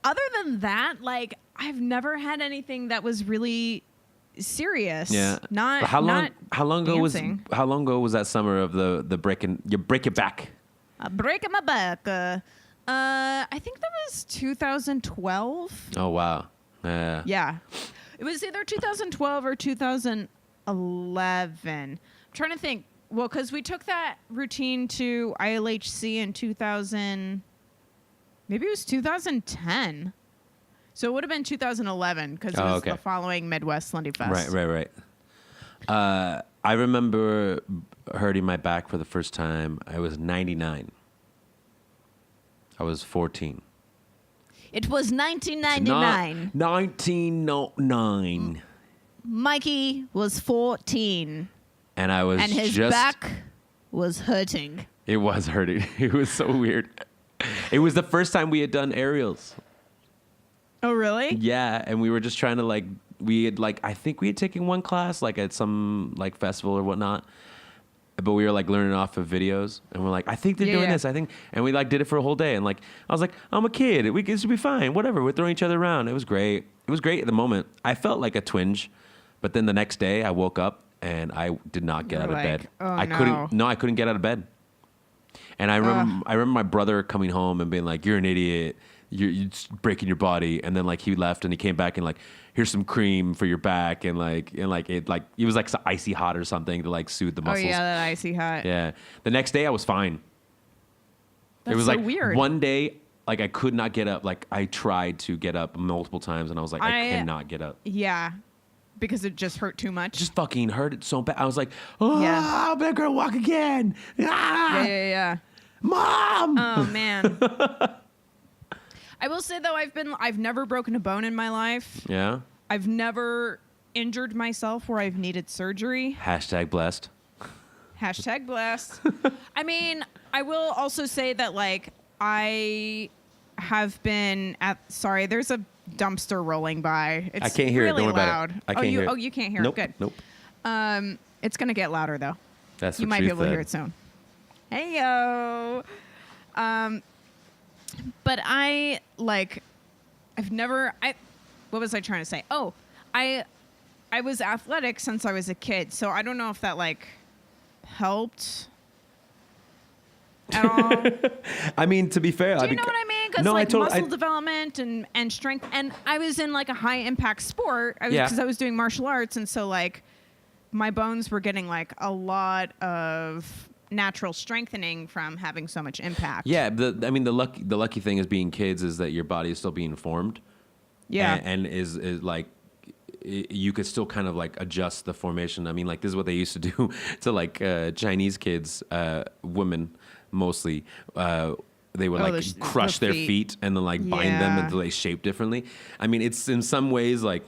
other than that, like I've never had anything that was really serious. Yeah. How long ago was that summer of the breaking your back? Breaking my back. I think that was 2012. Oh wow. Yeah. It was either 2012 or 2011. I'm trying to think. Well, because we took that routine to ILHC in 2000. Maybe it was 2010. So it would have been 2011 because it was the following Midwest Lindy Fest. Right. I remember hurting my back for the first time. I was 99. I was 14. It was 1999. 1909. Mikey was 14. And I was his back was hurting. It was hurting. It was so weird. It was the first time we had done aerials. Oh, really? Yeah, and we were just trying to I think we had taken one class like at some like festival or whatnot. But we were like learning off of videos, and we're like, I think they're doing this. I think, and we like did it for a whole day. And like, I was like, I'm a kid. It should be fine. Whatever. We're throwing each other around. It was great. It was great at the moment. I felt like a twinge, but then the next day I woke up and I did not get out of bed. Oh, I couldn't get out of bed. And I remember my brother coming home and being like, "You're an idiot. You're breaking your body." And then like he left and he came back and like, "Here's some cream for your back," and it was like icy hot or something to like soothe the muscles. Oh yeah, that icy hot. Yeah. The next day I was fine. That's it was so like weird. One day like I could not get up. Like I tried to get up multiple times and I was like, I cannot get up. Yeah. Because it just hurt too much. Just fucking hurt it so bad. I was like, I'm never gonna walk again. Ah! Yeah. Mom. Oh man. I will say though, I've never broken a bone in my life. Yeah. I've never injured myself where I've needed surgery. #blessed. #blessed. I mean, I will also say that like I have been there's a dumpster rolling by. It's I can't hear really it. Don't worry loud. about it. I can't hear it. Oh, you can't hear Nope. it. Good. Nope. It's gonna get louder though. That's you might be able to hear it soon. Hey yo. But what was I trying to say? Oh, I was athletic since I was a kid, so I don't know if that like helped at all. I mean, to be fair, do you know what I mean? Because muscle development and strength, and I was in like a high impact sport because I was doing martial arts, and so like my bones were getting like a lot of natural strengthening from having so much impact. Yeah, the lucky thing is being kids is that your body is still being formed. Yeah, and is like you could still kind of like adjust the formation. I mean, like this is what they used to do to like Chinese kids, women. mostly. They would like crush their feet and then like bind them until they shape differently. I mean, it's in some ways like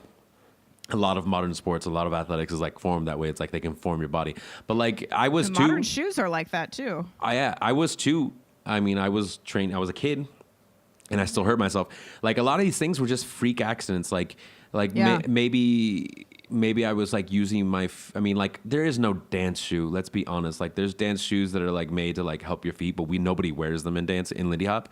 a lot of modern sports, a lot of athletics is like formed that way. It's like they can form your body. But like I was too. Modern shoes are like that too. I was too. I mean, I was trained. I was a kid, and I still hurt myself. Like a lot of these things were just freak accidents. Like maybe I was like using I mean, like there is no dance shoe. Let's be honest. Like there's dance shoes that are like made to like help your feet, but nobody wears them in dance in Lindy Hop.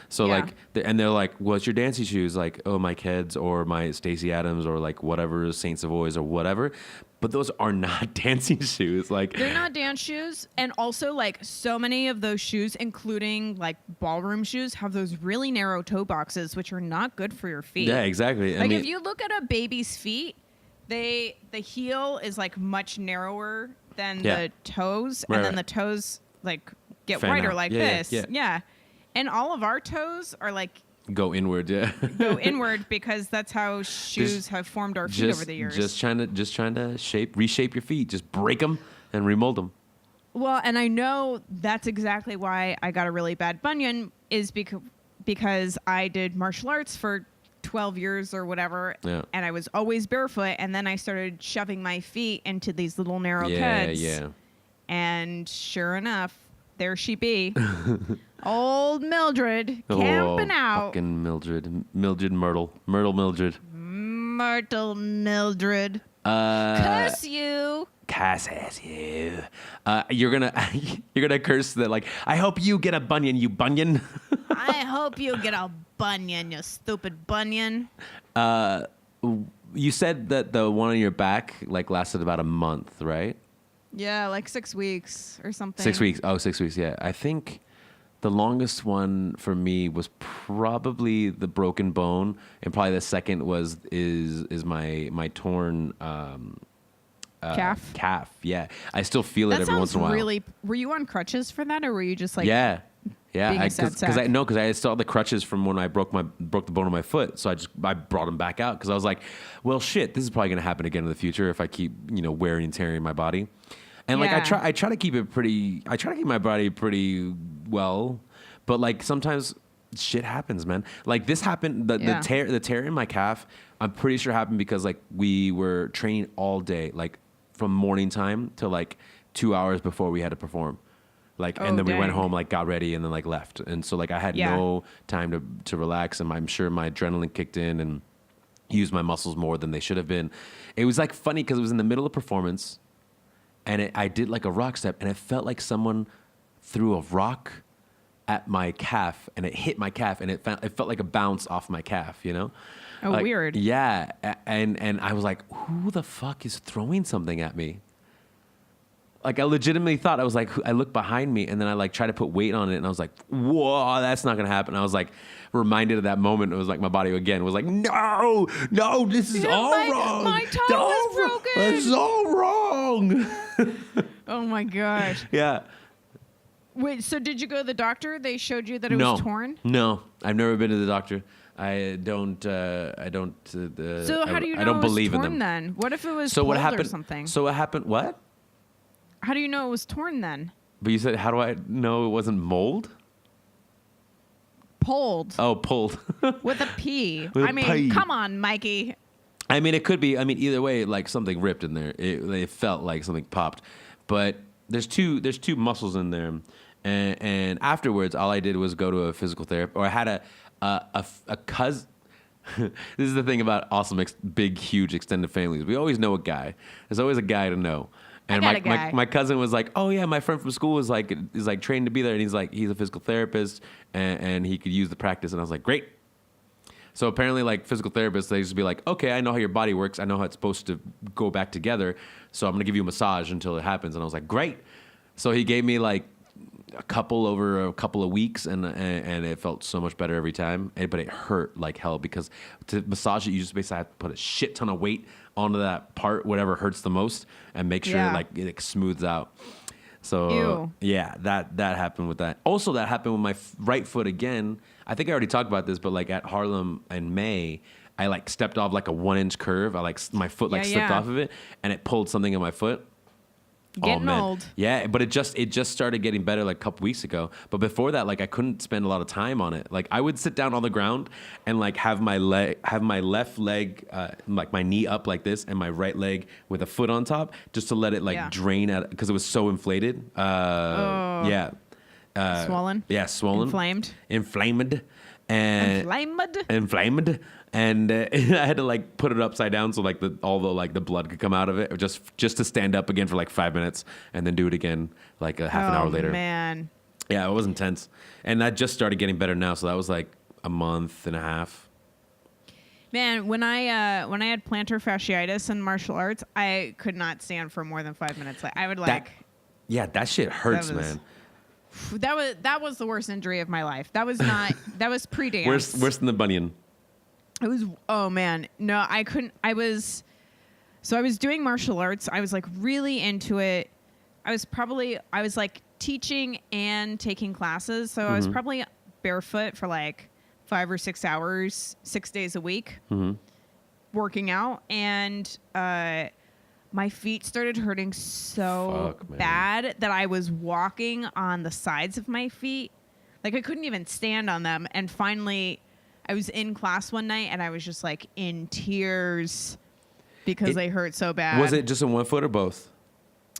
So like, and they're like, what's your dancing shoes? Like, oh, my Keds or my Stacey Adams or like whatever, Saint Savoy's or whatever. But those are not dancing shoes. Like they're not dance shoes. And also like so many of those shoes, including like ballroom shoes, have those really narrow toe boxes, which are not good for your feet. Yeah, exactly. Like if you look at a baby's feet, the heel is like much narrower than the toes, and then the toes like get wider like this. Yeah. And all of our toes are like go inward, go inward because that's how shoes have formed our feet over the years. Just trying to reshape your feet. Just break them and remold them. Well, and I know that's exactly why I got a really bad bunion is because I did martial arts for 12 years or whatever, and I was always barefoot, and then I started shoving my feet into these little narrow kids. And sure enough, there she be. Old Mildred camping out. Fucking Mildred. Myrtle Mildred. Myrtle Mildred. Curse you. Curses you. You're gonna curse that like, I hope you get a bunion, you bunion. I hope you get a bunion, you stupid bunion. You said that the one on your back like lasted about a month, right? Yeah, like 6 weeks or something. 6 weeks. Oh, 6 weeks. Yeah. I think the longest one for me was probably the broken bone, and probably the second is my torn calf. Calf. Yeah. I still feel it every once in a while. Really. Were you on crutches for that, or were you just like? Yeah. Yeah, because I still had the crutches from when I broke the bone of my foot, so I brought them back out because I was like, well, shit, this is probably gonna happen again in the future if I keep wearing and tearing my body, and like I try to keep my body pretty well, but like sometimes shit happens, man. Like this happened, the tear in my calf, I'm pretty sure happened because like we were training all day, like from morning time to like 2 hours before we had to perform. Like, and then we went home, like got ready and then like left. And so like I had no time to relax, and I'm sure my adrenaline kicked in and used my muscles more than they should have been. It was like funny because it was in the middle of performance, and I did like a rock step, and it felt like someone threw a rock at my calf, and it hit my calf, and it felt like a bounce off my calf, Oh, like, weird. Yeah. And I was like, who the fuck is throwing something at me? Like I legitimately thought, I was like, I looked behind me, and then I like tried to put weight on it, and I was like, whoa, that's not gonna happen. I was like reminded of that moment. It was like my body again was like, no, this is all wrong. My toe is broken. It's all wrong. Oh my gosh. Yeah. Wait, so did you go to the doctor? They showed you that it was torn? No, I've never been to the doctor. I don't. So how do you know I don't it was believe torn in them. Then? What if it was so pulled what happened, or something? So what happened? What? How do you know it was torn then? But you said, how do I know it wasn't mold? Pulled. Oh, pulled. With a P. With a P. Come on, Mikey. I mean, it could be. I mean, either way, like something ripped in there. It felt like something popped. But there's two muscles in there. And afterwards, all I did was go to a physical therapist. Or I had a cousin. This is the thing about awesome, big, huge, extended families. We always know a guy. There's always a guy to know. And my cousin was like, oh yeah, my friend from school is like trained to be there, and he's a physical therapist, and he could use the practice. And I was like, great. So apparently, like physical therapists, they just be like, okay, I know how your body works. I know how it's supposed to go back together. So I'm gonna give you a massage until it happens. And I was like, great. So he gave me like over a couple of weeks, and it felt so much better every time. But it hurt like hell because to massage it, you just basically have to put a shit ton of weight onto that part, whatever hurts the most, and make sure like it smooths out. So yeah, that happened with that. Also, that happened with my right foot again. I think I already talked about this, but like at Harlem in May, I like stepped off like a 1-inch curve. My foot slipped off of it, and it pulled something in my foot. Getting old. Yeah, but it just started getting better like a couple weeks ago. But before that, like I couldn't spend a lot of time on it. Like I would sit down on the ground and like have my left leg, like my knee up like this, and my right leg with a foot on top, just to let it like drain out because it was so inflated. Yeah. Swollen. Yeah, swollen. Inflamed. And I had to like put it upside down so like all the blood could come out of it, just to stand up again for like 5 minutes and then do it again like a half an hour later. Man. Yeah, it was intense, and that just started getting better now. So that was like a month and a half. Man, when I had plantar fasciitis in martial arts, I could not stand for more than 5 minutes. Like I would like. That shit hurts, man. That was the worst injury of my life. That was not. That was pre-dance. Worse than the bunion. It was, oh man, no, I couldn't. I was doing martial arts. I was like really into it. I was like teaching and taking classes. So I was probably barefoot for like 5 or 6 hours, 6 days a week, working out. And my feet started hurting so bad that I was walking on the sides of my feet. Like I couldn't even stand on them. And finally, I was in class one night and I was just like in tears because they hurt so bad. Was it just in one foot or both?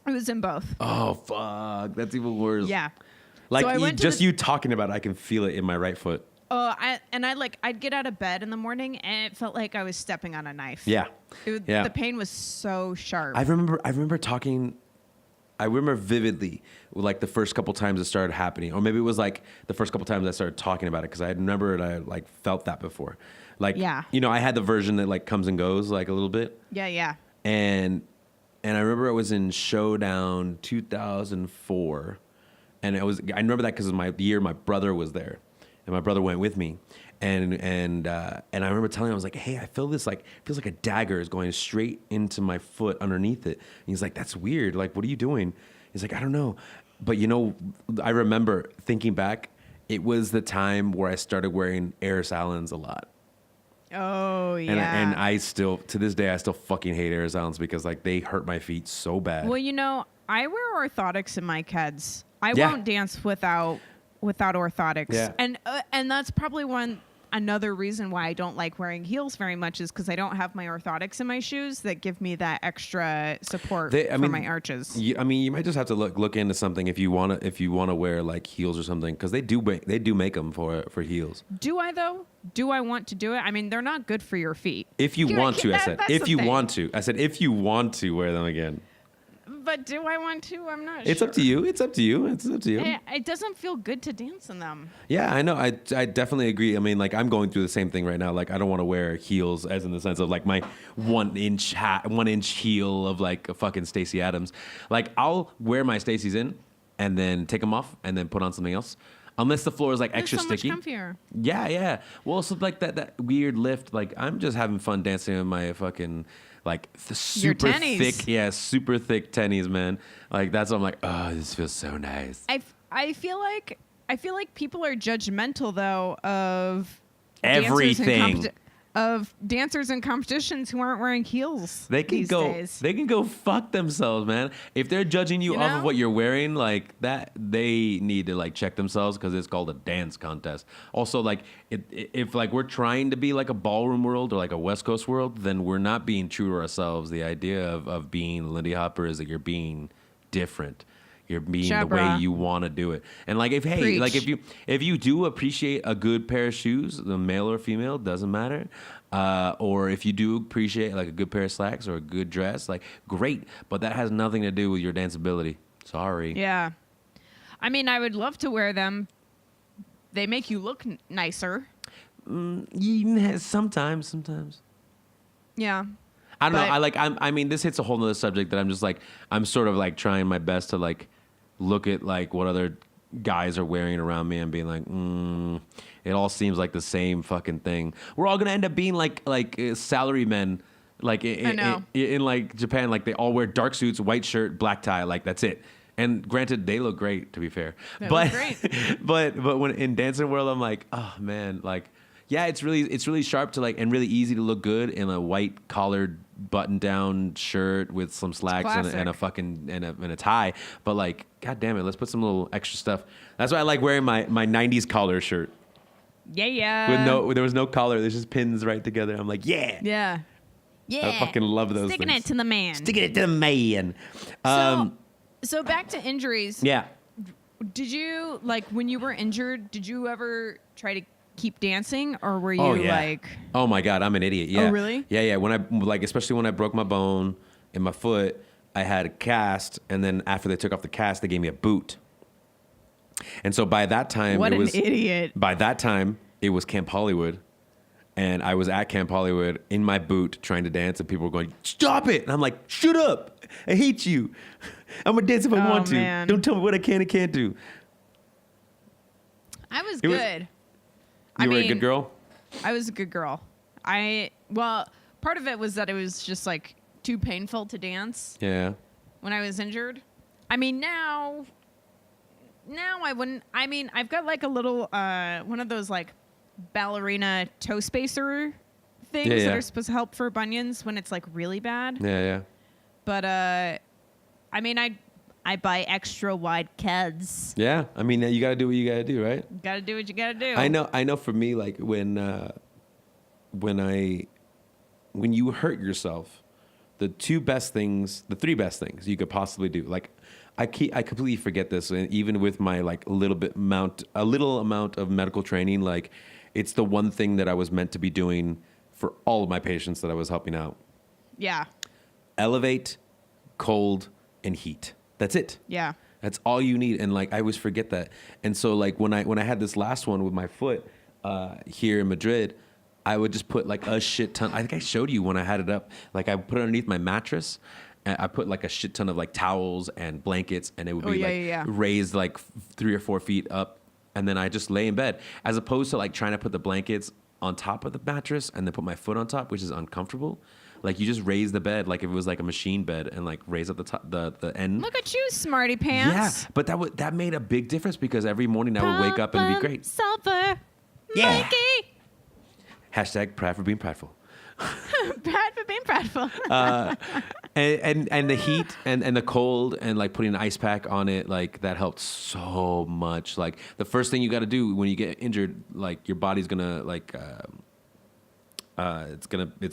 It was in both. Oh, fuck. That's even worse. Yeah. Like you talking about it, I can feel it in my right foot. I'd get out of bed in the morning and it felt like I was stepping on a knife. Yeah. The pain was so sharp. I remember vividly, like the first couple times it started happening, or maybe it was like the first couple times I started talking about it because I like felt that before. Like, you know, I had the version that like comes and goes like a little bit. Yeah. And I remember I was in Showdown 2004, and I remember that because of the year my brother was there, and my brother went with me. And I remember telling him, I was like, hey, I feel this like, feels like a dagger is going straight into my foot underneath it. And he's like, that's weird. Like, what are you doing? He's like, I don't know. But you know, I remember thinking back, it was the time where I started wearing Aris Allens a lot. Oh, yeah. And I still, to this day, I still fucking hate Aris Allens because like they hurt my feet so bad. Well, you know, I wear orthotics in my keds. I won't dance without orthotics. Yeah. And that's probably another reason why I don't like wearing heels very much is because I don't have my orthotics in my shoes that give me that extra support for my arches. You might just have to look into something if you want to wear like heels or something, because they do make them for heels. Do I though? Do I want to do it? I mean, they're not good for your feet. If you want to, I said if you want to wear them again. But do I want to? I'm not sure. It's up to you. It doesn't feel good to dance in them. Yeah, I know. I definitely agree. I mean, like, I'm going through the same thing right now. Like, I don't want to wear heels, as in the sense of, like, my 1 inch heel of, like, a fucking Stacey Adams. Like, I'll wear my Stacey's in and then take them off and then put on something else. Unless the floor is, like, extra sticky. Much comfier. Yeah. Well, so, like, that weird lift. Like, I'm just having fun dancing with my fucking... like the super thick tennies, man. Like that's what I'm like, oh, this feels so nice. I feel like people are judgmental though of everything. Of dancers in competitions who aren't wearing heels. They can go fuck themselves, man. If they're judging you off of what you're wearing, like that, they need to like check themselves, because it's called a dance contest. Also, like if like we're trying to be like a ballroom world or like a West Coast world, then we're not being true to ourselves. The idea of being Lindy Hopper is that you're being different. You're being the way you want to do it. And like if you do appreciate a good pair of shoes, the male or female, doesn't matter. Or if you do appreciate like a good pair of slacks or a good dress, like great. But that has nothing to do with your danceability. Sorry. Yeah. I mean, I would love to wear them. They make you look nicer. Sometimes. Yeah. I don't know. I mean, this hits a whole nother subject that I'm just like, I'm sort of like trying my best to like look at like what other guys are wearing around me and being like, it all seems like the same fucking thing. We're all gonna end up being like salary men, like in like Japan, like they all wear dark suits, white shirt, black tie, like that's it. And granted, they look great, to be fair. But when in dancing world, I'm like, oh man, like. Yeah, it's really sharp to like, and really easy to look good in a white collared button-down shirt with some slacks and a fucking and a tie. But like, god damn it, let's put some little extra stuff. That's why I like wearing my 90s collar shirt. Yeah. There was no collar. There's just pins right together. I'm like, yeah. Yeah. I fucking love those Sticking things. it to the man. Sticking it to the man. So back to injuries. Yeah. Did you, like, when you were injured, did you ever try to keep dancing, or were you like... Oh, my God, I'm an idiot. Yeah. Oh, really? Yeah. Especially when I broke my bone in my foot, I had a cast, and then after they took off the cast, they gave me a boot. And so by that time... What an idiot. By that time, it was Camp Hollywood. And I was at Camp Hollywood in my boot trying to dance, and people were going, "Stop it!" And I'm like, "Shut up! I hate you. I'm gonna dance if I want to. Man. Don't tell me what I can and can't do." I was good. You were a good girl? I was a good girl. Part of it was that it was just like too painful to dance. Yeah. When I was injured. I mean, now I wouldn't. I mean, I've got like a little one of those like ballerina toe spacer things that are supposed to help for bunions when it's like really bad. Yeah. But I mean, I buy extra wide keds. Yeah. I mean, you gotta do what you gotta do, right? You gotta do what you gotta do. I know. For me, like when you hurt yourself, the three best things you could possibly do. Like, I completely forget this, and even with my like a little amount of medical training, like it's the one thing that I was meant to be doing for all of my patients that I was helping out. Yeah. Elevate, cold, and heat. That's it. Yeah. That's all you need. And like I always forget that. And so like when I had this last one with my foot here in Madrid, I would just put like a shit ton. I think I showed you when I had it up. Like I put it underneath my mattress. And I put like a shit ton of like towels and blankets, and it would be raised like 3 or 4 feet up. And then I just lay in bed, as opposed to like trying to put the blankets on top of the mattress and then put my foot on top, which is uncomfortable. Like you just raise the bed like if it was like a machine bed and like raise up the top, the end. Look at you, smarty pants. Yeah, but that made a big difference because every morning I would wake up and it'd be great. Sulfur. Yeah. Mikey. Hashtag proud for being prideful. Proud for being prideful. And the heat and the cold and like putting an ice pack on it, like that helped so much. Like the first thing you got to do when you get injured, like your body's gonna like it's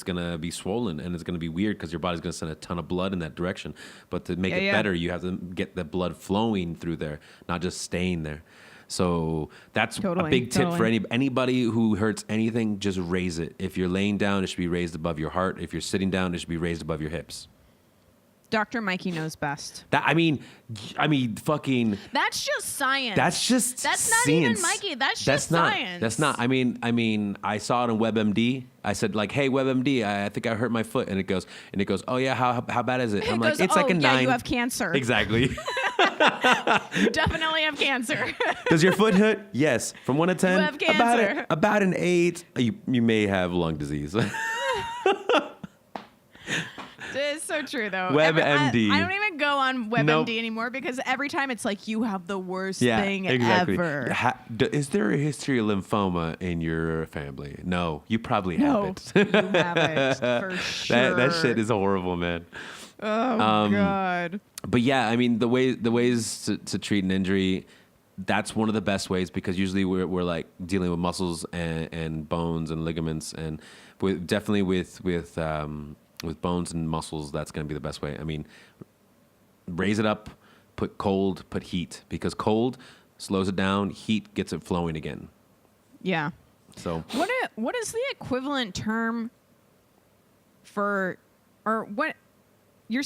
gonna be swollen and it's gonna be weird because your body's gonna send a ton of blood in that direction. But to make it better, you have to get the blood flowing through there, not just staying there. So that's a big tip for anybody who hurts anything. Just raise it. If you're laying down, it should be raised above your heart. If you're sitting down, it should be raised above your hips. Dr. Mikey knows best. I mean, fucking. That's just science. That's not science. Even Mikey. That's just science. That's not. I mean, I saw it on WebMD. I said like, "Hey, WebMD, I think I hurt my foot," and it goes, "Oh yeah, how bad is it?" I'm like, "It's like a 9." You have cancer. Exactly. Definitely have cancer. Does your foot hurt? Yes. From 1 to 10, you have cancer. About an 8. You may have lung disease. It's so true, though. WebMD. I don't even go on WebMD anymore because every time it's like you have the worst thing ever. Is there a history of lymphoma in your family? No, you probably haven't. You haven't, for sure. That shit is horrible, man. Oh, God. But yeah, I mean, the ways to treat an injury, that's one of the best ways because usually we're like dealing with muscles and bones and ligaments, and definitely with bones and muscles, that's going to be the best way. I mean, raise it up, put cold, put heat, because cold slows it down, heat gets it flowing again. Yeah. So what is the equivalent term for, or what you're?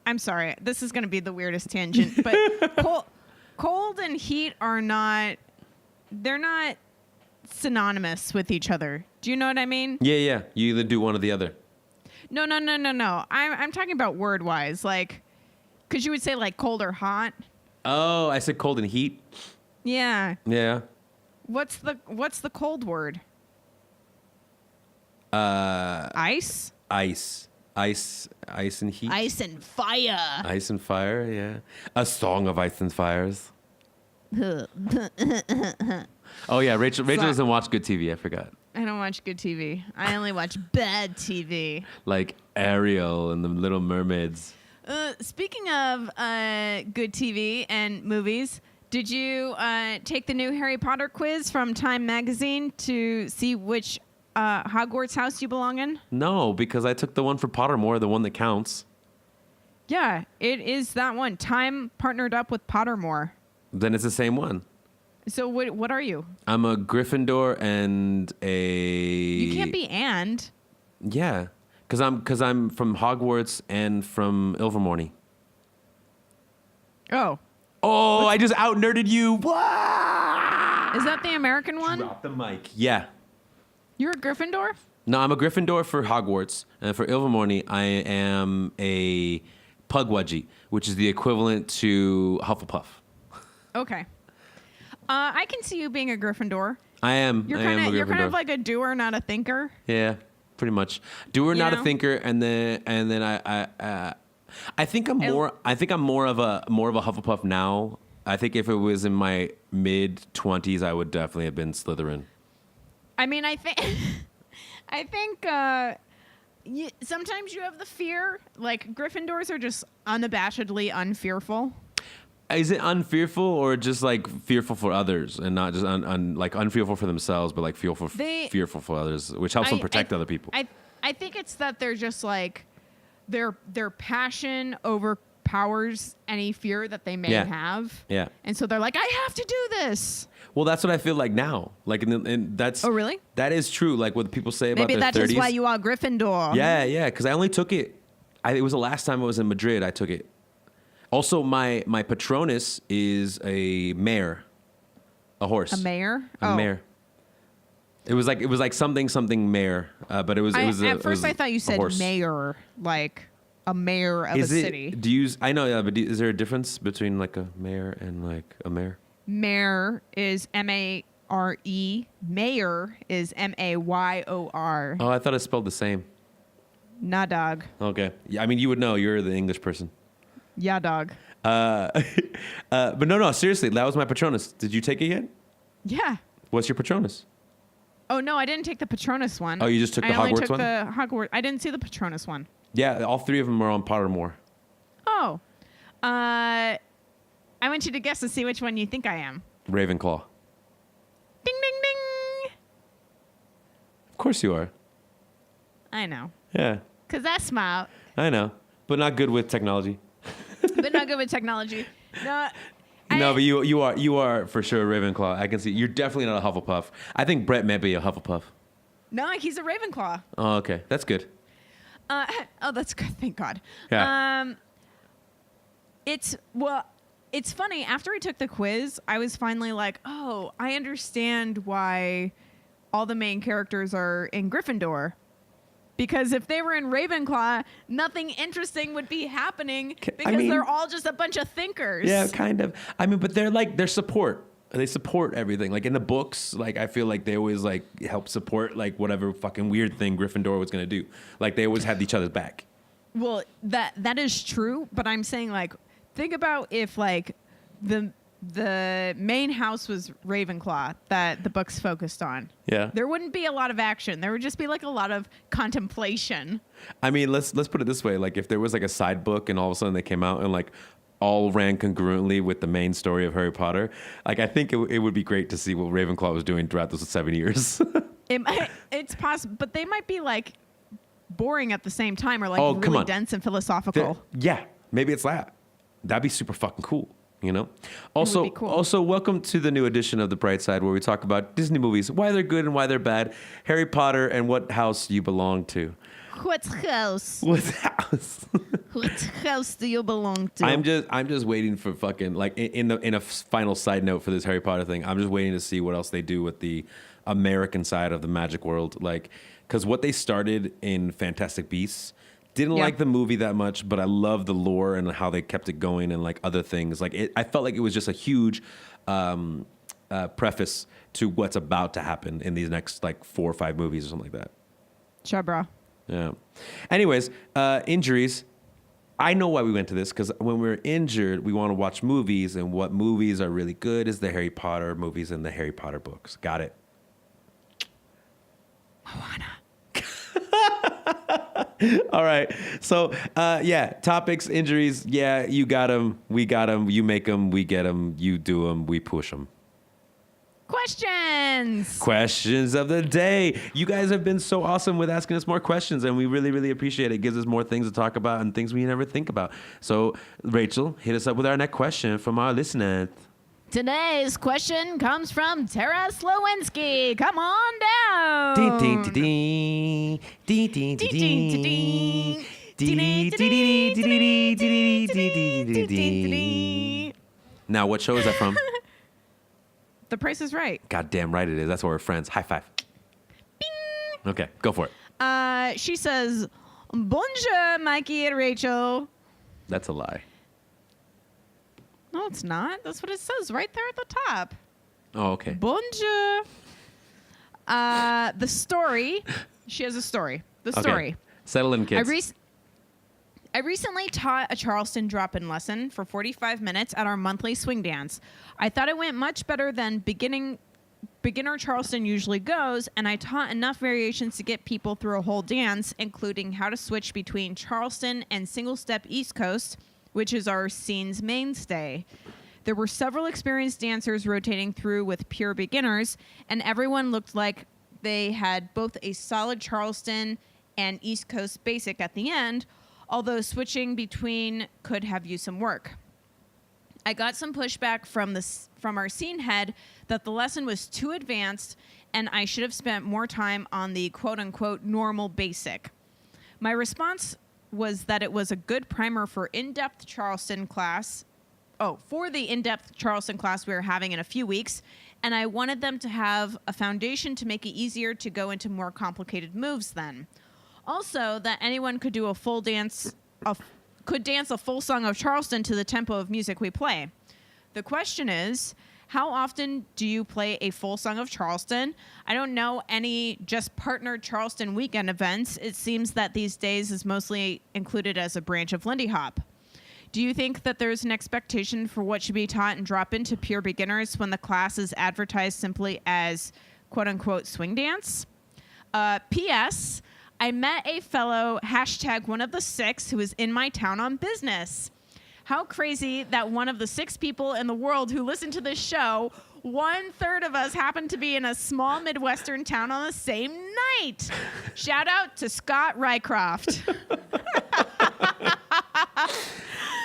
I'm sorry, this is going to be the weirdest tangent, but cold and heat are not. They're not synonymous with each other. Do you know what I mean? Yeah. You either do one or the other. No. I'm talking about word wise, like, because you would say like cold or hot. Oh, I said cold and heat. Yeah. Yeah. What's the cold word? Ice and heat. Ice and fire. Ice and fire. Yeah. A song of ice and fires. Oh yeah, Rachel doesn't watch good TV. I forgot. I don't watch good TV. I only watch bad TV. Like Ariel and the Little Mermaids. Speaking of good TV and movies, did you take the new Harry Potter quiz from Time Magazine to see which Hogwarts house you belong in? No, because I took the one for Pottermore, the one that counts. Yeah, it is that one. Time partnered up with Pottermore. Then it's the same one. So what are you? I'm a Gryffindor and a... You can't be and. Yeah, because I'm from Hogwarts and from Ilvermorny. Oh. Oh, I just out-nerded you. Is that the American one? Drop the mic. Yeah. You're a Gryffindor? No, I'm a Gryffindor for Hogwarts, and for Ilvermorny, I am a Pugwudgie, which is the equivalent to Hufflepuff. Okay. I can see you being a Gryffindor. I am. You're kind of like a doer, not a thinker. Yeah, pretty much. Doer, not a thinker, and then I think I'm more. I think I'm more of a Hufflepuff now. I think if it was in my mid-20s, I would definitely have been Slytherin. I mean, I think sometimes you have the fear. Like Gryffindors are just unabashedly unfearful. Is it unfearful or just like fearful for others and not just like unfearful for themselves, but like fearful for others, which helps them protect other people? I think it's that they're just like their passion overpowers any fear that they may have. Yeah. And so they're like, I have to do this. Well, that's what I feel like now. Like, and that's... Oh, really? That is true. Like what people say about their 30s. Maybe that's why you are Gryffindor. Yeah. Because I only took it... it was the last time I was in Madrid. I took it. Also, my Patronus is a mare. A horse. A mare? A mare. It was like something mare, but it was... At first, I thought you said mayor, like a mayor of a city. I know, yeah, but is there a difference between like a mayor and like a mare? Mare is M-A-R-E. Mayor is M-A-Y-O-R. Oh, I thought it spelled the same. Nah, dog. Okay. Yeah, I mean, you would know. You're the English person. Yeah, dog. But no, seriously, that was my Patronus. Did you take it yet? Yeah. What's your Patronus? Oh, no, I didn't take the Patronus one. Oh, you just took the Hogwarts one? I only took the Hogwarts. I didn't see the Patronus one. Yeah, all three of them are on Pottermore. Oh. I want you to guess to see which one you think I am. Ravenclaw. Ding, ding, ding. Of course you are. I know. Yeah. Because that's smart. I know. But not good with technology. But not good with technology. No, but you are for sure a Ravenclaw. I can see. You're definitely not a Hufflepuff. I think Brett may be a Hufflepuff. No, he's a Ravenclaw. Oh, okay. That's good. That's good. Thank God. Yeah. It's funny. After I took the quiz, I was finally like, oh, I understand why all the main characters are in Gryffindor. Because if they were in Ravenclaw, nothing interesting would be happening because they're all just a bunch of thinkers. Yeah, kind of. I mean, but they're support. They support everything. Like in the books, like I feel like they always like help support like whatever fucking weird thing Gryffindor was going to do. Like they always had each other's back. Well, that is true, but I'm saying like think about if like the main house was Ravenclaw that the book's focused on. Yeah. There wouldn't be a lot of action. There would just be like a lot of contemplation. I mean, let's put it this way. Like if there was like a side book and all of a sudden they came out and like all ran congruently with the main story of Harry Potter, like I think it would be great to see what Ravenclaw was doing throughout those 7 years. It's possible, but they might be like boring at the same time or like really dense and philosophical. Yeah, maybe it's that. That'd be super fucking cool. You know, also, cool. Also, welcome to the new edition of the Brightside, where we talk about Disney movies, why they're good and why they're bad, Harry Potter, and what house you belong to. What house? What house? What house do you belong to? I'm just waiting for fucking like in a final side note for this Harry Potter thing. I'm just waiting to see what else they do with the American side of the magic world, like because what they started in Fantastic Beasts. Didn't like the movie that much, but I love the lore and how they kept it going and like other things. Like I felt like it was just a huge preface to what's about to happen in these next like 4 or 5 movies or something like that. Sure, bro. Yeah. Anyways, injuries. I know why we went to this because when we're injured, we want to watch movies, and what movies are really good is the Harry Potter movies and the Harry Potter books. Got it. All right. So, yeah, topics, injuries. Yeah, you got them. We got them. You make them. We get them. You do them. We push them. Questions of the day. You guys have been so awesome with asking us more questions, and we really, really appreciate it. It gives us more things to talk about and things we never think about. So, Rachel, hit us up with our next question from our listener. Today's question comes from Tara Slwinski. Come on down. Now, what show is that from? The Price is Right. God damn right it is. That's why we're friends. High five. Bing. Okay, go for it. She says, Bonjour, Mikey and Rachel. That's a lie. No, it's not. That's what it says right there at the top. Oh, okay. Bonjour. The story. She has a story. The story. Okay. Settle in, kids. I recently taught a Charleston drop-in lesson for 45 minutes at our monthly swing dance. I thought it went much better than beginner Charleston usually goes, and I taught enough variations to get people through a whole dance, including how to switch between Charleston and single-step East Coast, which is our scene's mainstay. There were several experienced dancers rotating through with pure beginners, and everyone looked like they had both a solid Charleston and East Coast basic at the end, although switching between could have used some work. I got some pushback from our scene head that the lesson was too advanced and I should have spent more time on the quote-unquote normal basic. My response was that it was a good primer for in-depth Charleston class. For the in-depth Charleston class we were having in a few weeks, and I wanted them to have a foundation to make it easier to go into more complicated moves then. Also, that anyone could do a full dance, could dance a full song of Charleston to the tempo of music we play. The question is, how often do you play a full song of Charleston? I don't know any just partnered Charleston weekend events. It seems that these days is mostly included as a branch of Lindy Hop. Do you think that there's an expectation for what should be taught and drop into pure beginners when the class is advertised simply as quote-unquote swing dance? P.S. I met a fellow #one of the six who was in my town on business. How crazy that one of the 6 people in the world who listen to this show, 1/3 of us happen to be in a small Midwestern town on the same night. Shout out to Scott Rycroft.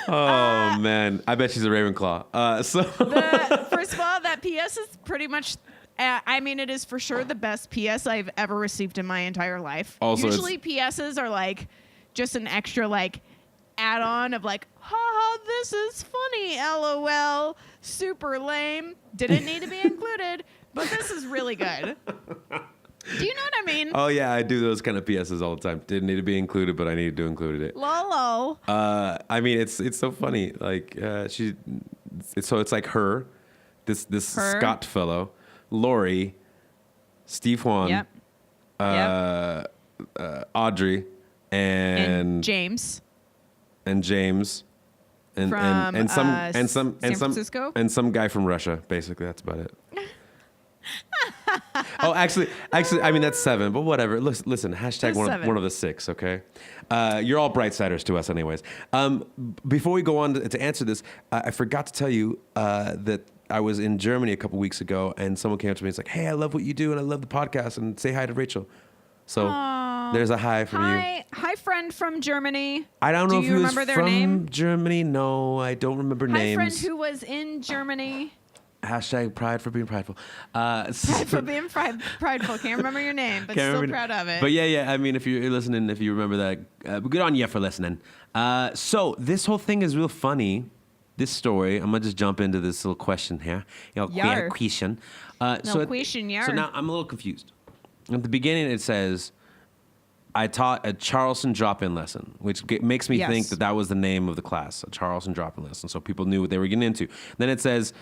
Oh, man. I bet she's a Ravenclaw. First of all, that PS is pretty much... it is for sure the best PS I've ever received in my entire life. Also, usually PSs are like just an extra like add-on of like, ha, this is funny, LOL, super lame, didn't need to be included, but this is really good. Do you know what I mean? Oh, yeah, I do those kind of PSs all the time. Didn't need to be included, but I needed to include it. Lolo. It's so funny. Like, it's like her, this her. Scott fellow, Lori, Steve Juan, Audrey, and James, and from San Francisco, and some guy from Russia. Basically, that's about it. Actually, that's 7, but whatever. Listen, one of the 6, okay? You're all Brightsiders to us anyways. Before we go on to answer this, I forgot to tell you that I was in Germany a couple weeks ago, and someone came up to me and was like, hey, I love what you do, and I love the podcast, and say hi to Rachel. So there's a hi from you. Hi, friend from Germany. I don't know if he was from name? Germany. No, I don't remember names. Hi, friend who was in Germany. #pride for being prideful. Pride for being prideful. Can't remember your name, but still proud of it. But yeah. If you're listening, if you remember that, good on you for listening. So this whole thing is real funny. This story, I'm gonna just jump into this little question here. Question. So now I'm a little confused. At the beginning, it says, I taught a Charleston drop-in lesson, which makes me think that was the name of the class, a Charleston drop-in lesson, so people knew what they were getting into. Then it says,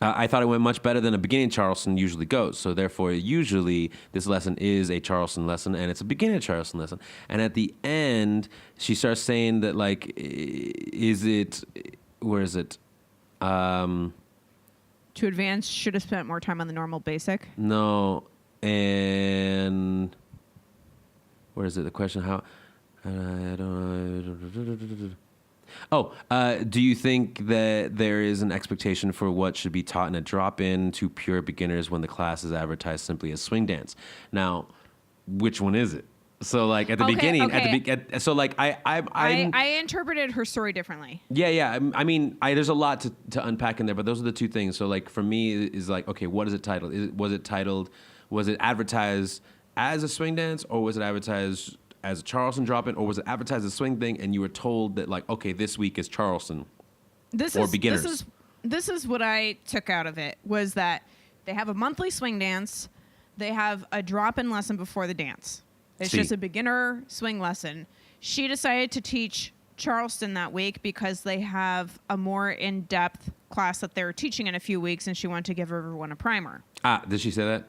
I thought it went much better than a beginning Charleston usually goes. So therefore, usually this lesson is a Charleston lesson, and it's a beginning Charleston lesson. And at the end, she starts saying that, like, where is it? To advance, should have spent more time on the normal basic. No, and where is it? The question how? I don't know. Do you think that there is an expectation for what should be taught in a drop-in to pure beginners when the class is advertised simply as swing dance? Now, which one is it? So like at the beginning, so like I interpreted her story differently. Yeah. I mean, there's a lot to unpack in there, but those are the two things. So like for me is like, okay, what is it titled? Was it advertised as a swing dance, or was it advertised as a Charleston drop-in, or was it advertised as a swing thing and you were told that like, okay, this week is Charleston beginners? This is what I took out of it, was that they have a monthly swing dance. They have a drop-in lesson before the dance. It's just a beginner swing lesson. She decided to teach Charleston that week because they have a more in-depth class that they're teaching in a few weeks, and she wanted to give everyone a primer. Did she say that?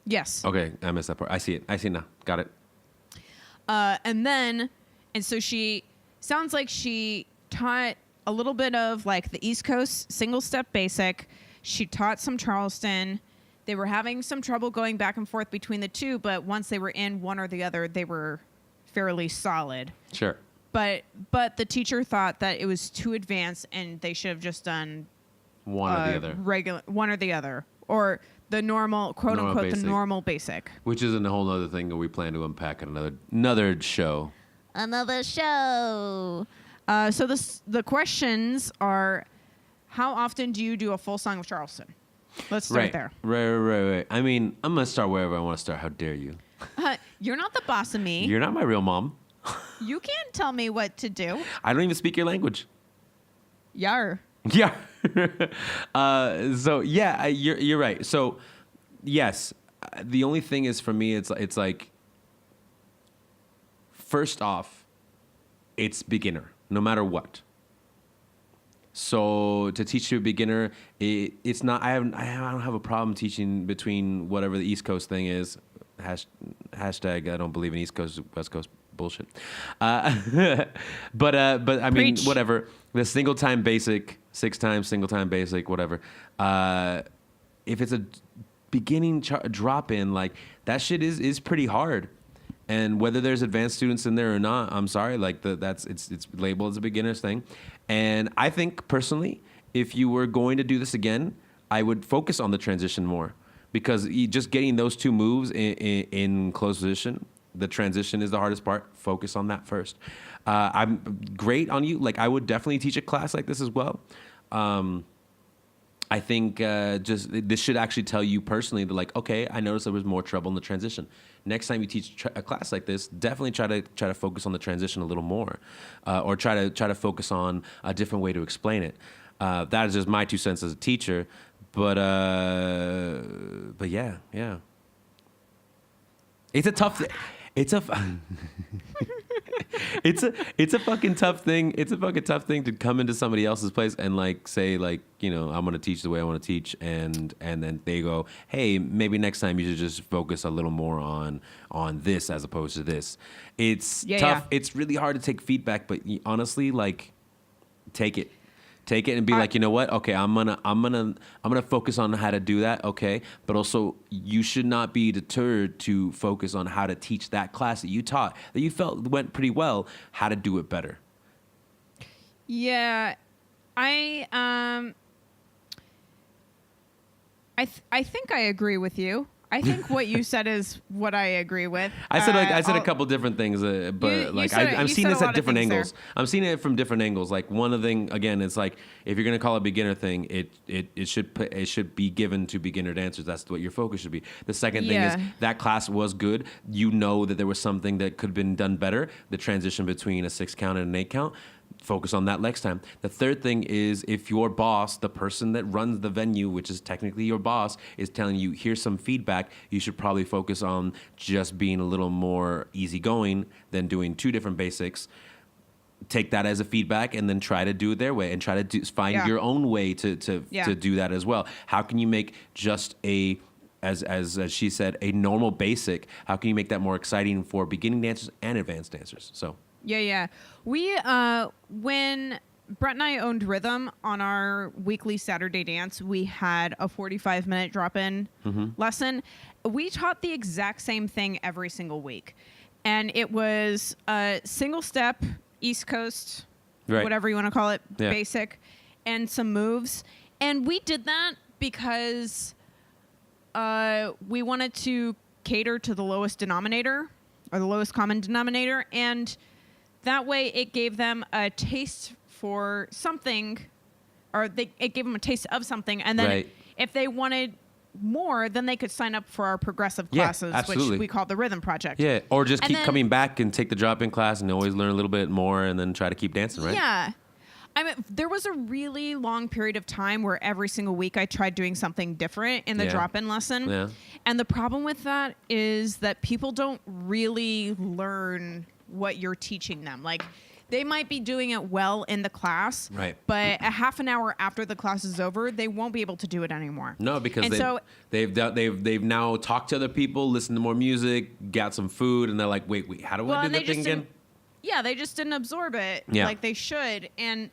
Yes. Okay, I missed that part. I see it now. Got it. And so she sounds like she taught a little bit of like the East Coast single step basic. She taught some Charleston. They were having some trouble going back and forth between the two, but once they were in one or the other, they were fairly solid. Sure. But the teacher thought that it was too advanced and they should have just done one or the other, or the normal, quote unquote, basic. The normal basic. Which isn't a whole other thing that we plan to unpack in another show. Another show. So the questions are, how often do you do a full song of Charleston? Let's start there. Right. I mean, I'm going to start wherever I want to start. How dare you? You're not the boss of me. You're not my real mom. You can't tell me what to do. I don't even speak your language. Yar. Yeah. So yeah, you're right. So yes, the only thing is for me, it's like, first off, it's beginner, no matter what. So to teach to a beginner, it's not. I don't have a problem teaching between whatever the East Coast thing is. Hashtag I don't believe in East Coast West Coast bullshit. But I mean, Preach. whatever. The single time basic, 6 times single time basic, whatever. If it's a beginning drop in, like that shit is pretty hard. And whether there's advanced students in there or not, I'm sorry, like it's labeled as a beginner's thing. And I think personally, if you were going to do this again, I would focus on the transition more, because just getting those two moves in closed position, the transition is the hardest part. Focus on that first. I'm great on you. Like I would definitely teach a class like this as well. I think this should actually tell you personally that, like, okay, I noticed there was more trouble in the transition. Next time you teach a class like this, definitely try to focus on the transition a little more, or try to focus on a different way to explain it. That is just my 2 cents as a teacher, but yeah, it's a tough. It's a fucking tough thing. It's a fucking tough thing to come into somebody else's place and like say like, you know, I'm gonna teach the way I want to teach, and then they go, hey, maybe next time you should just focus a little more on this as opposed to this. It's tough. Yeah. It's really hard to take feedback, but honestly, like, take it and be like, you know what? Okay, I'm gonna focus on how to do that. Okay, but also you should not be deterred to focus on how to teach that class that you taught that you felt went pretty well, how to do it better. Yeah, I think I agree with you. I think what you said is what I agree with. I said a couple different things, but I'm seeing this at different angles. I'm seeing it from different angles. Like one of the thing again, it's like if you're gonna call it a beginner thing, it should be given to beginner dancers. That's what your focus should be. The second thing is that class was good. You know that there was something that could have been done better. The transition between a 6 count and an 8 count. Focus on that next time. The third thing is if your boss, the person that runs the venue, which is technically your boss, is telling you, here's some feedback, you should probably focus on just being a little more easygoing than doing 2 different basics. Take that as a feedback and then try to do it their way and try to find your own way to do that as well. How can you make just as she said, a normal basic, how can you make that more exciting for beginning dancers and advanced dancers? So. Yeah. We, when Brett and I owned Rhythm on our weekly Saturday dance, we had a 45-minute drop-in lesson. We taught the exact same thing every single week. and it was a single step, East Coast, Right. whatever you want to call it, Yeah. basic, and some moves. And we did that because we wanted to cater to the lowest denominator or the lowest common denominator. And that way it gave them a taste for something, or it gave them a taste of something. And then Right. if they wanted more, then they could sign up for our progressive Yeah, classes, absolutely. which we call the Rhythm Project. Yeah, or just And keep then- coming back and take the drop-in class and always learn a little bit more and then try to keep dancing, right? Yeah. I mean, there was a really long period of time where every single week I tried doing something different in the Yeah. drop-in lesson. Yeah. And the problem with that is that people don't really learn what you're teaching them. Like, they might be doing it well in the class, Right. but a half an hour after the class is over, they won't be able to do it anymore. No, because And they've now talked to other people, listened to more music, got some food, and they're like, wait, how do I do and they that thing just again? didn't- Yeah, they just didn't absorb it Yeah. like they should. And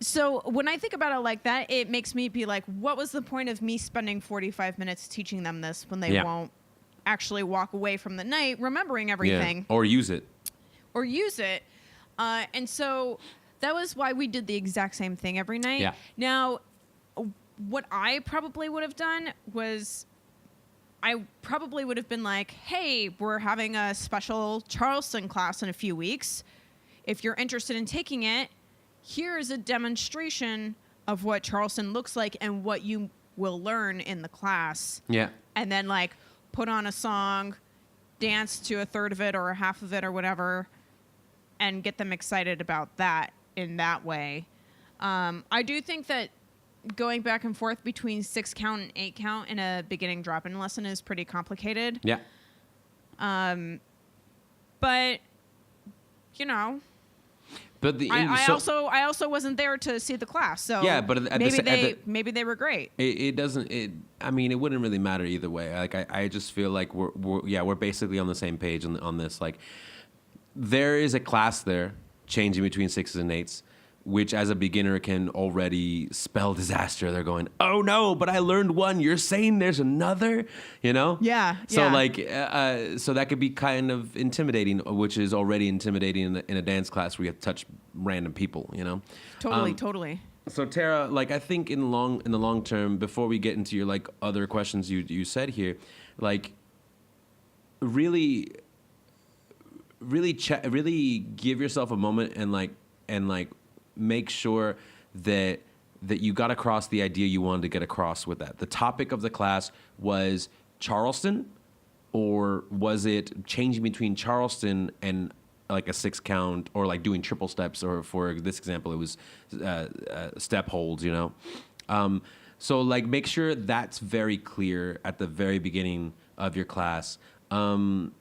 so when I think about it like that, it makes me be like, what was the point of me spending 45 minutes teaching them this when they Yeah. won't actually walk away from the night remembering everything Or use it. or use it? And so that was why we did the exact same thing every night. Yeah. Now, what I probably would have done was I probably would have been like, hey, we're having a special Charleston class in a few weeks. If you're interested in taking it, here's a demonstration of what Charleston looks like and what you will learn in the class. Yeah. And then, like, put on a song, dance to a third of it or a half of it or whatever, and get them excited about that in that way. I do think that going back and forth between 6 count and 8 count in a beginning drop-in lesson is pretty complicated. Yeah. But, you know, But I also wasn't there to see the class, so Yeah, but at maybe they were great. it doesn't. I mean, it wouldn't really matter either way. Like I just feel like we're basically on the same page on this. Like, there is a class there changing between 6s and 8s, which as a beginner can already spell disaster. They're going, oh no, but I learned one. You're saying there's another, you know? Yeah. So yeah. like, so that could be kind of intimidating, which is already intimidating in a dance class where you have to touch random people, you know? Totally. So Tara, like I think in the long term, before we get into your like other questions you said here, like really give yourself a moment and make sure that you got across the idea you wanted to get across with that. The topic of the class was Charleston, or was it changing between Charleston and like a 6 count, or like doing triple steps, or for this example, it was step holds, you know? So like make sure that's very clear at the very beginning of your class. Now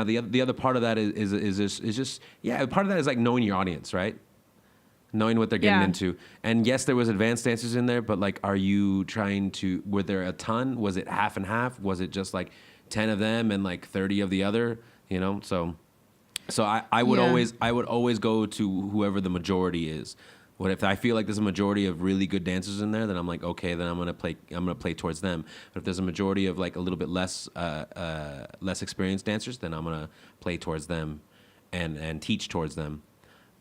the other part of that is just part of that is like knowing your audience, right? Knowing what they're getting into. And yes, there was advanced dancers in there, but like, were there a ton? Was it half and half? Was it just like 10 of them and like 30 of the other, you know? So I would always go to whoever the majority is. What if I feel like there's a majority of really good dancers in there, then I'm like, okay, then I'm gonna play towards them. But if there's a majority of like a little bit less experienced dancers, then I'm gonna play towards them and teach towards them.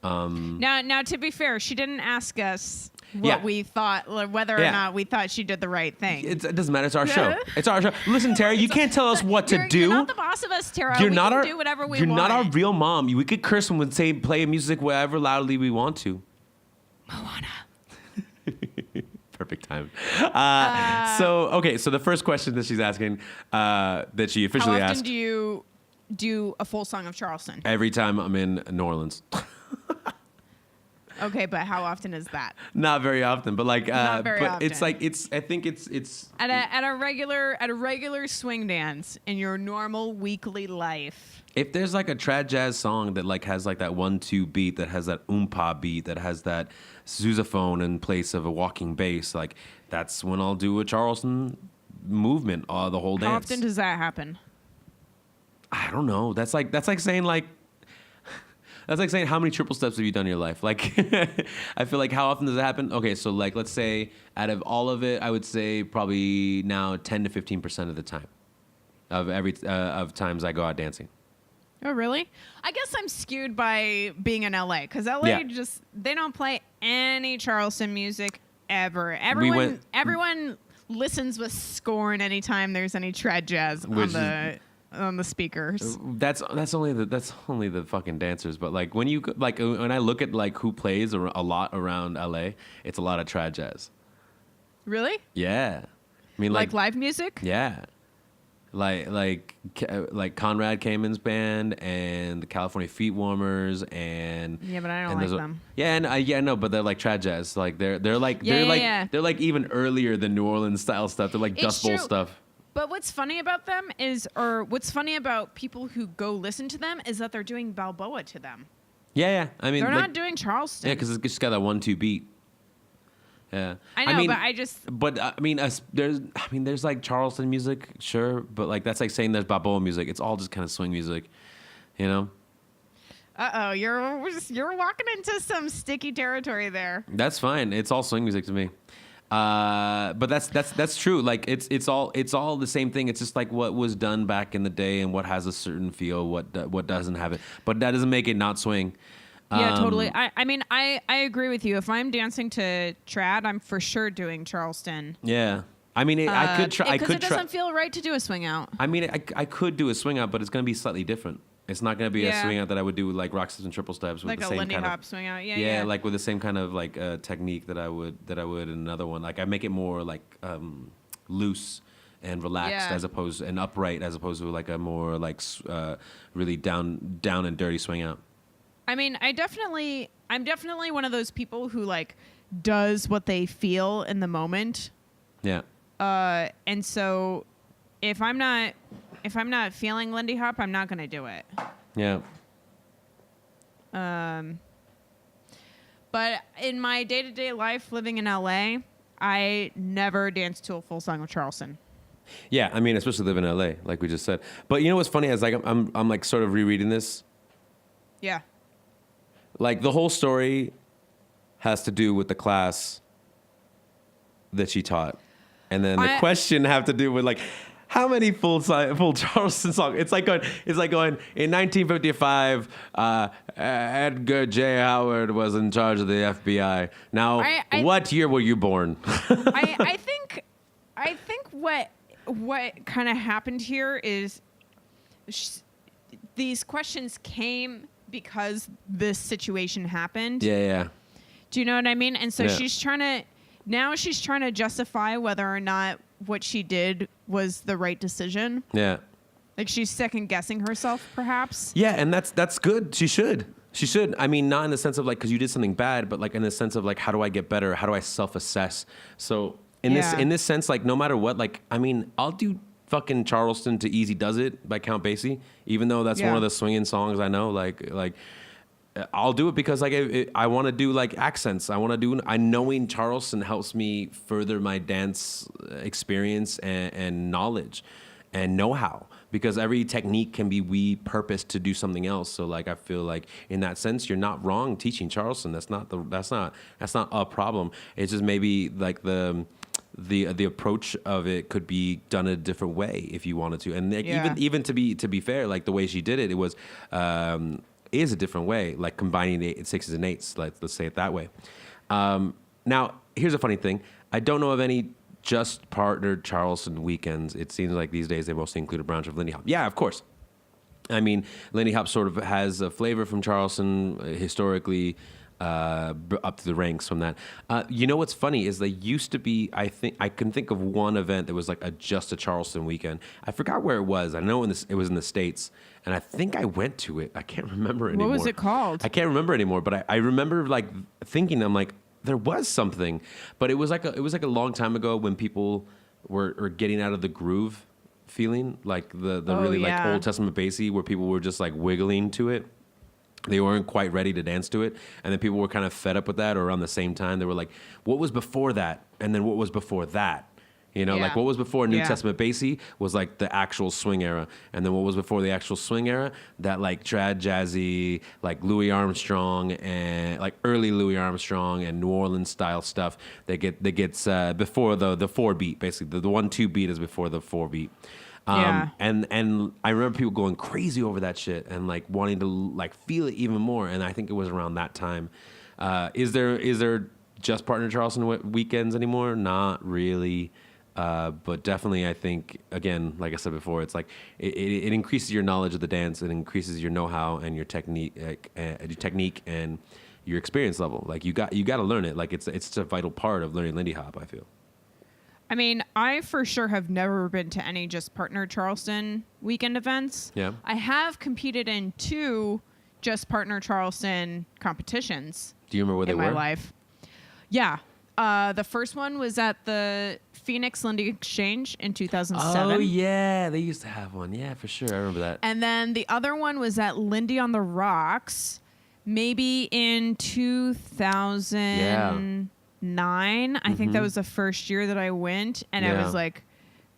Now, to be fair, she didn't ask us what we thought, whether or not we thought she did the right thing. It doesn't matter. It's our show. It's our show. Listen, Tara, you can't tell us what to do. You're not the boss of us, Tara. We can do whatever we want. You're not our real mom. We could curse when we play music wherever loudly we want to. Moana. Perfect time. So the first question that she's asking, that she officially asked. How often do you do a full song of Charleston? Every time I'm in New Orleans. Okay, but how often is that? Not very often, but like, Not very often. it's like I think it's at a regular swing dance in your normal weekly life. If there's like a trad jazz song that like has like that 1-2 beat, that has that oompa beat, that has that sousaphone in place of a walking bass, like that's when I'll do a Charleston movement the whole dance. How often does that happen? I don't know. That's like saying how many triple steps have you done in your life? Like, I feel like how often does it happen? Okay, so like let's say out of all of it, I would say probably now 10 to 15% of the time. of times I go out dancing. Oh, really? I guess I'm skewed by being in LA because LA they don't play any Charleston music ever. Everyone listens with scorn anytime there's any trad jazz on the speakers. That's only the fucking dancers. But like when I look at like who plays a lot around LA, it's a lot of trad jazz. Really? Yeah, I mean like live music. Yeah, like Conrad Kamen's band and the California Feet Warmers and but I don't like them. Yeah, and no, but they're like trad jazz. Like they're like even earlier than New Orleans style stuff. They're like Dust Bowl stuff. But what's funny about them what's funny about people who go listen to them is that they're doing Balboa to them. Yeah. I mean, they're not doing Charleston. Yeah, because it's just got that 1-2 beat. Yeah, I know, but I just. But there's like Charleston music, sure, but like that's like saying there's Balboa music. It's all just kind of swing music, you know. You're walking into some sticky territory there. That's fine. It's all swing music to me. But that's true. Like it's all the same thing. It's just like what was done back in the day and what has a certain feel, what doesn't have it. But that doesn't make it not swing. Yeah, totally. I mean, I agree with you. If I'm dancing to trad, I'm for sure doing Charleston. Yeah. I mean, I could try. Because it doesn't feel right to do a swing out. I mean, I could do a swing out, but it's going to be slightly different. It's not going to be a swing out that I would do with like rock steps and triple steps with like the a same Lindy kind Hop of swing out. Yeah, like with the same kind of like technique that I would in another one. Like I make it more like loose and relaxed and upright as opposed to like a more like really down and dirty swing out. I mean, I'm definitely one of those people who like does what they feel in the moment. Yeah. And so if I'm not feeling Lindy Hop, I'm not going to do it. Yeah. But in my day-to-day life living in LA, I never dance to a full song of Charleston. Yeah, I mean, especially living in LA, like we just said. But you know what's funny is like I'm like sort of rereading this. Yeah. Like the whole story has to do with the class that she taught. And then the question have to do with like how many full Charleston songs? It's like going in 1955. Edgar J. Howard was in charge of the FBI. Now, what year were you born? I think what kind of happened here is these questions came because this situation happened. Yeah. Do you know what I mean? And so she's trying to justify whether or not what she did was the right decision. Yeah. Like she's second guessing herself, perhaps. Yeah, and that's good. She should. I mean, not in the sense of like because you did something bad, but like in the sense of like how do I get better? How do I self-assess? So in this sense, like no matter what, like I mean, I'll do fucking Charleston to Easy Does It by Count Basie, even though that's one of the swinging songs I know. Like I'll do it because like I want to do like accents. Knowing Charleston helps me further my dance experience and knowledge and know-how, because every technique can be repurposed to do something else. So like I feel like in that sense you're not wrong teaching Charleston. That's not a problem. It's just maybe like the approach of it could be done a different way if you wanted to. And like, even to be fair, like the way she did it, it was is a different way, like combining the 6s and 8s. Let's say it that way. Now, here's a funny thing. I don't know of any just partnered Charleston weekends. It seems like these days they mostly include a branch of Lindy Hop. Yeah, of course. I mean, Lindy Hop sort of has a flavor from Charleston historically, up to the ranks from that. You know what's funny is they used to be, I can think of one event that was like just a Charleston weekend. I forgot where it was. I know it was in the States, and I think I went to it. I can't remember anymore. What was it called? I can't remember anymore, but I remember like thinking, I'm like, there was something, but it was like a long time ago when people were getting out of the groove feeling, like the like Old Testament Basie, where people were just like wiggling to it. They weren't quite ready to dance to it. And then people were kind of fed up with that, or around the same time. They were like, what was before that? And then what was before that? You know, Yeah. like what was before New Yeah. Testament Basie was like the actual swing era. And then what was before the actual swing era, that like trad jazzy, like Louis Armstrong and like early Louis Armstrong and New Orleans style stuff that gets before the 4 beat, basically. The 1-2 beat is before the 4 beat. Yeah. And I remember people going crazy over that shit and like wanting to like feel it even more. And I think it was around that time. Is there just partner Charleston weekends anymore? Not really. But definitely, I think, again, like I said before, it's like it increases your knowledge of the dance. It increases your know-how and your technique and your experience level. Like you got to learn it. Like it's a vital part of learning Lindy Hop, I feel. I mean, I for sure have never been to any Just Partner Charleston weekend events. Yeah. I have competed in 2 Just Partner Charleston competitions. Do you remember where they in were? my life? Yeah. The first one was at the Phoenix Lindy Exchange in 2007. Oh, yeah. They used to have one. Yeah, for sure. I remember that. And then the other one was at Lindy on the Rocks, maybe in 2009. I think that was the first year that I went, and I was like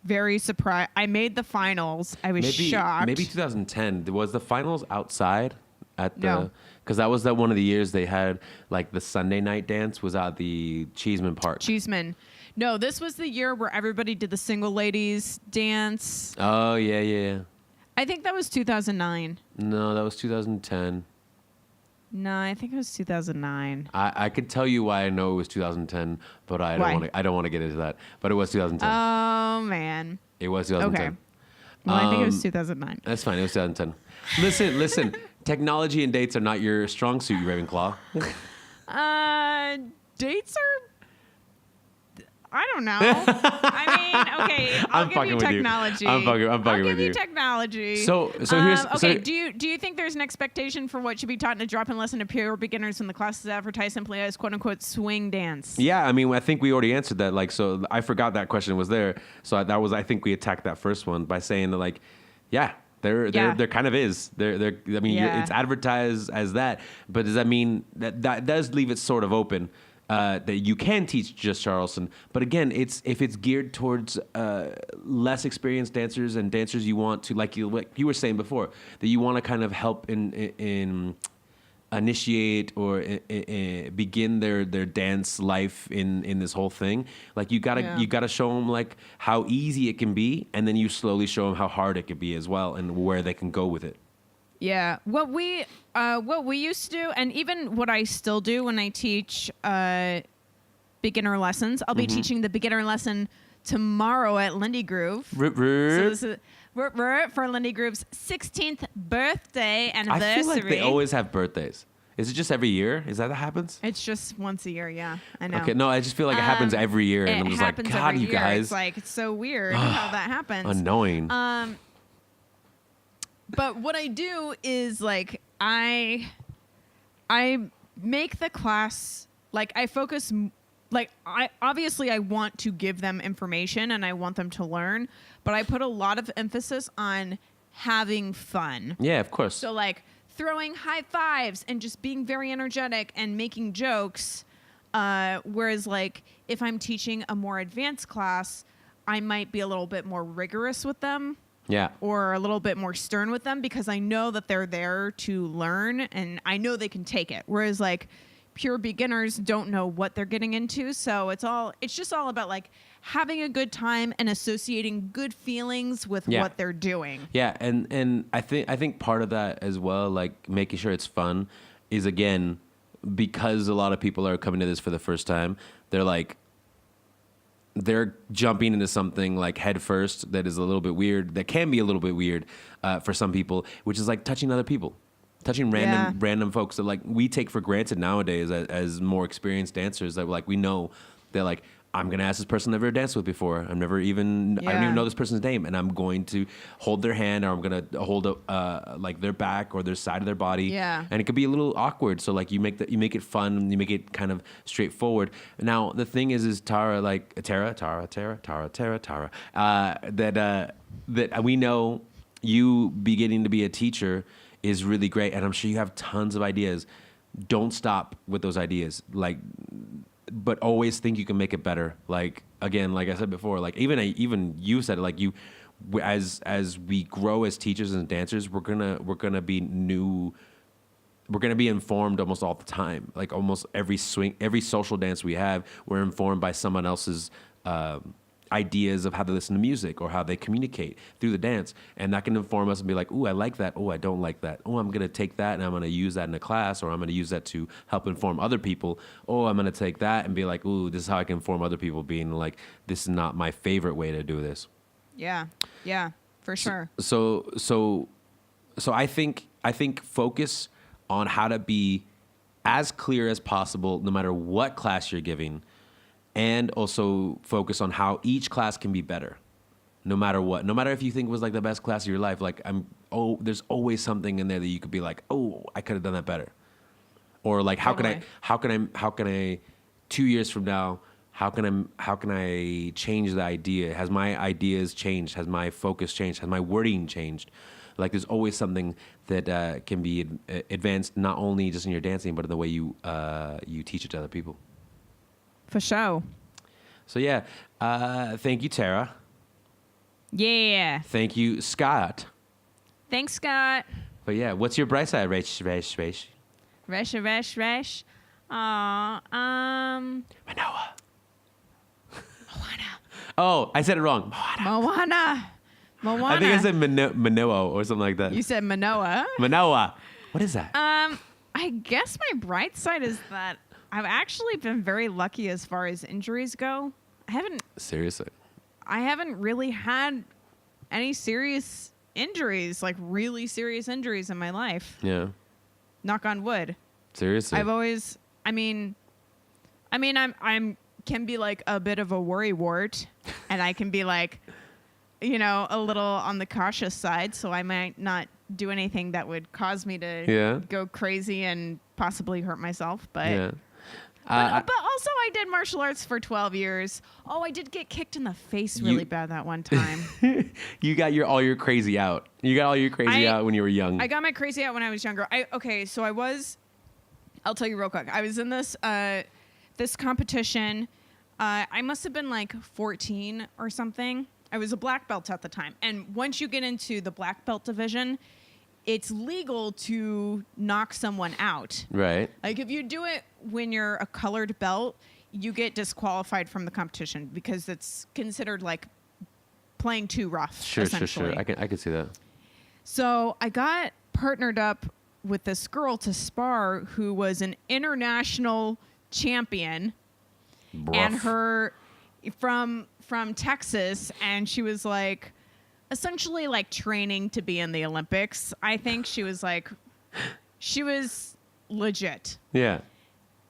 very surprised. I made the finals. I was shocked. Maybe 2010. Was the finals outside at the... No. Because that was one of the years they had, like, the Sunday night dance was at the Cheeseman Park. Cheeseman. No, this was the year where everybody did the single ladies dance. Oh, yeah. I think that was 2009. No, that was 2010. No, I think it was 2009. I could tell you why I know it was 2010, but I don't want to get into that. But it was 2010. Oh, man. It was 2010. Okay. Well, I think it was 2009. That's fine. It was 2010. Listen. Technology and dates are not your strong suit, you Ravenclaw. Dates are... I don't know. I mean, okay, I'll give you technology. I'm fucking with you. I'll give you technology. So here's... Okay, do you think there's an expectation for what should be taught in a drop-in lesson to pure beginners when the class is advertised simply as quote-unquote swing dance? Yeah, I mean, I think we already answered that. Like, so I forgot that question was there. So that was, I think we attacked that first one by saying that, like, yeah, there kind of is. I mean, it's advertised as that, but does that mean that does leave it sort of open? That you can teach just Charleston, but again, if it's geared towards less experienced dancers and dancers you want to, like you were saying before, that you want to kind of help in initiate or begin their dance life in this whole thing. Like you gotta show them like how easy it can be, and then you slowly show them how hard it can be as well, and where they can go with it. Yeah, what we used to do, and even what I still do when I teach beginner lessons, I'll be teaching the beginner lesson tomorrow at Lindy Groove. So this is for Lindy Groove's 16th birthday anniversary. I feel like they always have birthdays. Is it just every year? Is that happens? It's just once a year, yeah. I know. Okay, no, I just feel like it happens every year, and I'm just like, God, you guys. It's like, it's so weird how that happens. Annoying. But what I do is like I make the class, like I focus, like I want to give them information and I want them to learn, but I put a lot of emphasis on having fun. Yeah, of course. So like throwing high fives and just being very energetic and making jokes. Whereas like if I'm teaching a more advanced class, I might be a little bit more rigorous with them. Yeah. Or a little bit more stern with them because I know that they're there to learn and I know they can take it. Whereas like pure beginners don't know what they're getting into. So it's just all about like having a good time and associating good feelings with what they're doing. Yeah. And I think part of that as well, like making sure it's fun, is again, because a lot of people are coming to this for the first time, they're jumping into something like head first that is a little bit weird, that can be a little bit weird for some people, which is like touching other people, touching random folks that like we take for granted nowadays as more experienced dancers, that like we know they're like, I'm going to ask this person I've never danced with before. I don't even know this person's name, and I'm going to hold their hand, or I'm going to hold like their back or their side of their body. Yeah. And it could be a little awkward. So like you make it fun, you make it kind of straightforward. Now the thing is Tara, that we know you beginning to be a teacher is really great, and I'm sure you have tons of ideas. Don't stop with those ideas. Like, but always think you can make it better. Like, again, like I said before, like even you said it, like as we grow as teachers and dancers, we're gonna be new. We're gonna be informed almost all the time. Like almost every social dance we have, we're informed by someone else's ideas of how they listen to music or how they communicate through the dance, and that can inform us and be like, "Ooh, I like that. Oh, I don't like that. Oh, I'm gonna take that and I'm gonna use that in a class, or I'm gonna use that to help inform other people. Oh, I'm gonna take that and be like, ooh, this is how I can inform other people, being like, this is not my favorite way to do this." Yeah, for sure. So I think focus on how to be as clear as possible, no matter what class you're giving, and also focus on how each class can be better, no matter what. No matter if you think it was like the best class of your life, like there's always something in there that you could be like, oh, I could have done that better, or like how can I 2 years from now, how can I change the idea? Has my ideas changed? Has my focus changed? Has my wording changed? Like there's always something that can be advanced, not only just in your dancing, but in the way you teach it to other people. For sure. So yeah, thank you, Tara. Yeah. Thank you, Scott. Thanks, Scott. But yeah, what's your Brightside, Resh? Resh. Manoa. Moana. Oh, I said it wrong. Moana. I think I said Manoa or something like that. You said Manoa. Manoa. What is that? I guess my bright side is that I've actually been very lucky as far as injuries go. Seriously? I haven't really had any serious injuries, like really serious injuries in my life. Yeah. Knock on wood. Seriously? I've always, I'm can be like a bit of a worry wart, and I can be like, a little on the cautious side, so I might not do anything that would cause me to go crazy and possibly hurt myself. But, yeah. but also I did martial arts for 12 years. Oh, I did get kicked in the face really bad that one time. You got all your crazy out. You got all your crazy out when you were young. I got my crazy out when I was younger. I'll tell you real quick. I was in this competition. I must have been like 14 or something. I was a black belt at the time. And once you get into the black belt division, it's legal to knock someone out. Right. Like if you do it when you're a colored belt, you get disqualified from the competition because it's considered like playing too rough. Sure. I can see that. So I got partnered up with this girl to spar who was an international champion. Bruff. And her from Texas, and she was like essentially like training to be in the Olympics. I think she was legit. Yeah.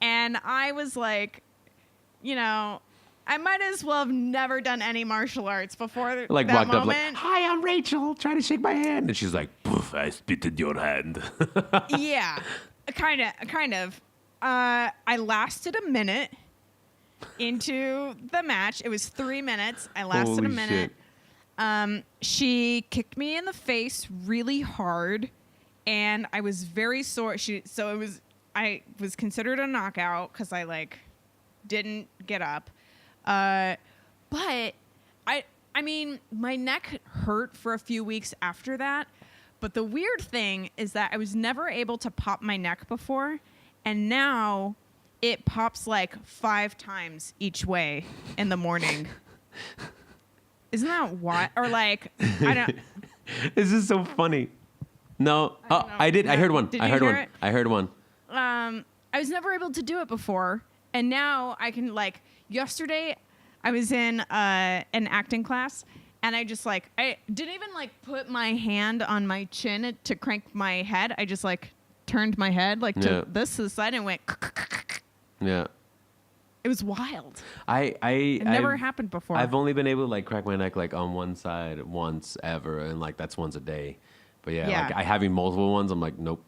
And I was like, I might as well have never done any martial arts before like that walked moment. up like, "Hi, I'm Rachel. Try to shake my hand." And she's like, "Poof, I spit in your hand." Yeah, kind of. I lasted a minute into the match. It was 3 minutes. I lasted a minute. Shit. She kicked me in the face really hard, and I was very sore. I was considered a knockout because I didn't get up. But my neck hurt for a few weeks after that. But the weird thing is that I was never able to pop my neck before, and now it pops like 5 times each way in the morning. Isn't that what? Or like, I don't. This is so funny. No. I did. I heard one. Did you hear it? I heard one. I was never able to do it before. And now I can yesterday I was in an acting class, and I just I didn't even put my hand on my chin to crank my head. I just turned my head to this to the side and went. Yeah. It was wild. It never happened before. I've only been able to crack my neck on one side once ever, and that's once a day. But I having multiple ones, I'm like, nope.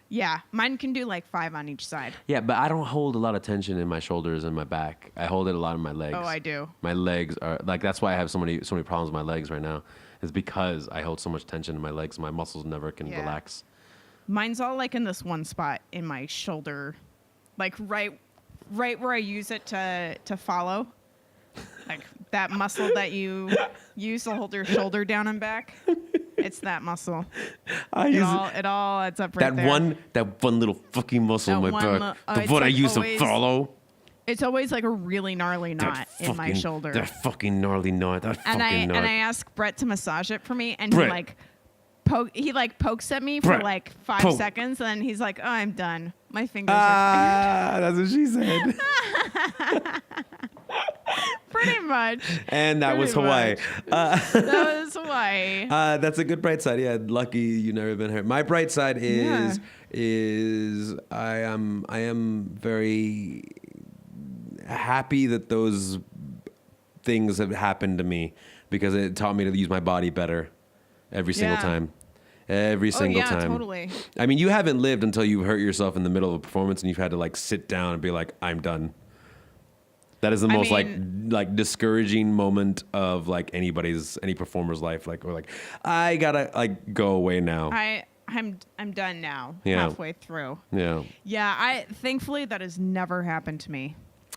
Yeah, mine can do 5 on each side. Yeah, but I don't hold a lot of tension in my shoulders and my back. I hold it a lot in my legs. Oh, I do. My legs are that's why I have so many problems with my legs right now. Is because I hold so much tension in my legs. My muscles never can relax. Mine's all in this one spot in my shoulder, right right where I use it to follow, like that muscle that you use to hold your shoulder down and back. It's that muscle. It all adds up right there. That one little fucking muscle in my back. The one I use to follow. It's always like a really gnarly knot in my shoulder. That fucking gnarly knot. And I ask Brett to massage it for me, and he pokes at me for like 5 seconds, and then he's like, "Oh, I'm done. My fingers are tired." That's what she said. Pretty much. And that was Hawaii. That was Hawaii. That's a good bright side. Yeah, lucky you never been hurt. My bright side is I am very happy that those things have happened to me because it taught me to use my body better every single time. Every single time. Yeah, totally. I mean, you haven't lived until you hurt yourself in the middle of a performance and you've had to like sit down and be like, I'm done. That is the most like discouraging moment of like any performer's life. Like, or like, I gotta like go away now. I'm done now. Yeah. Halfway through. Yeah. Yeah. Thankfully that has never happened to me.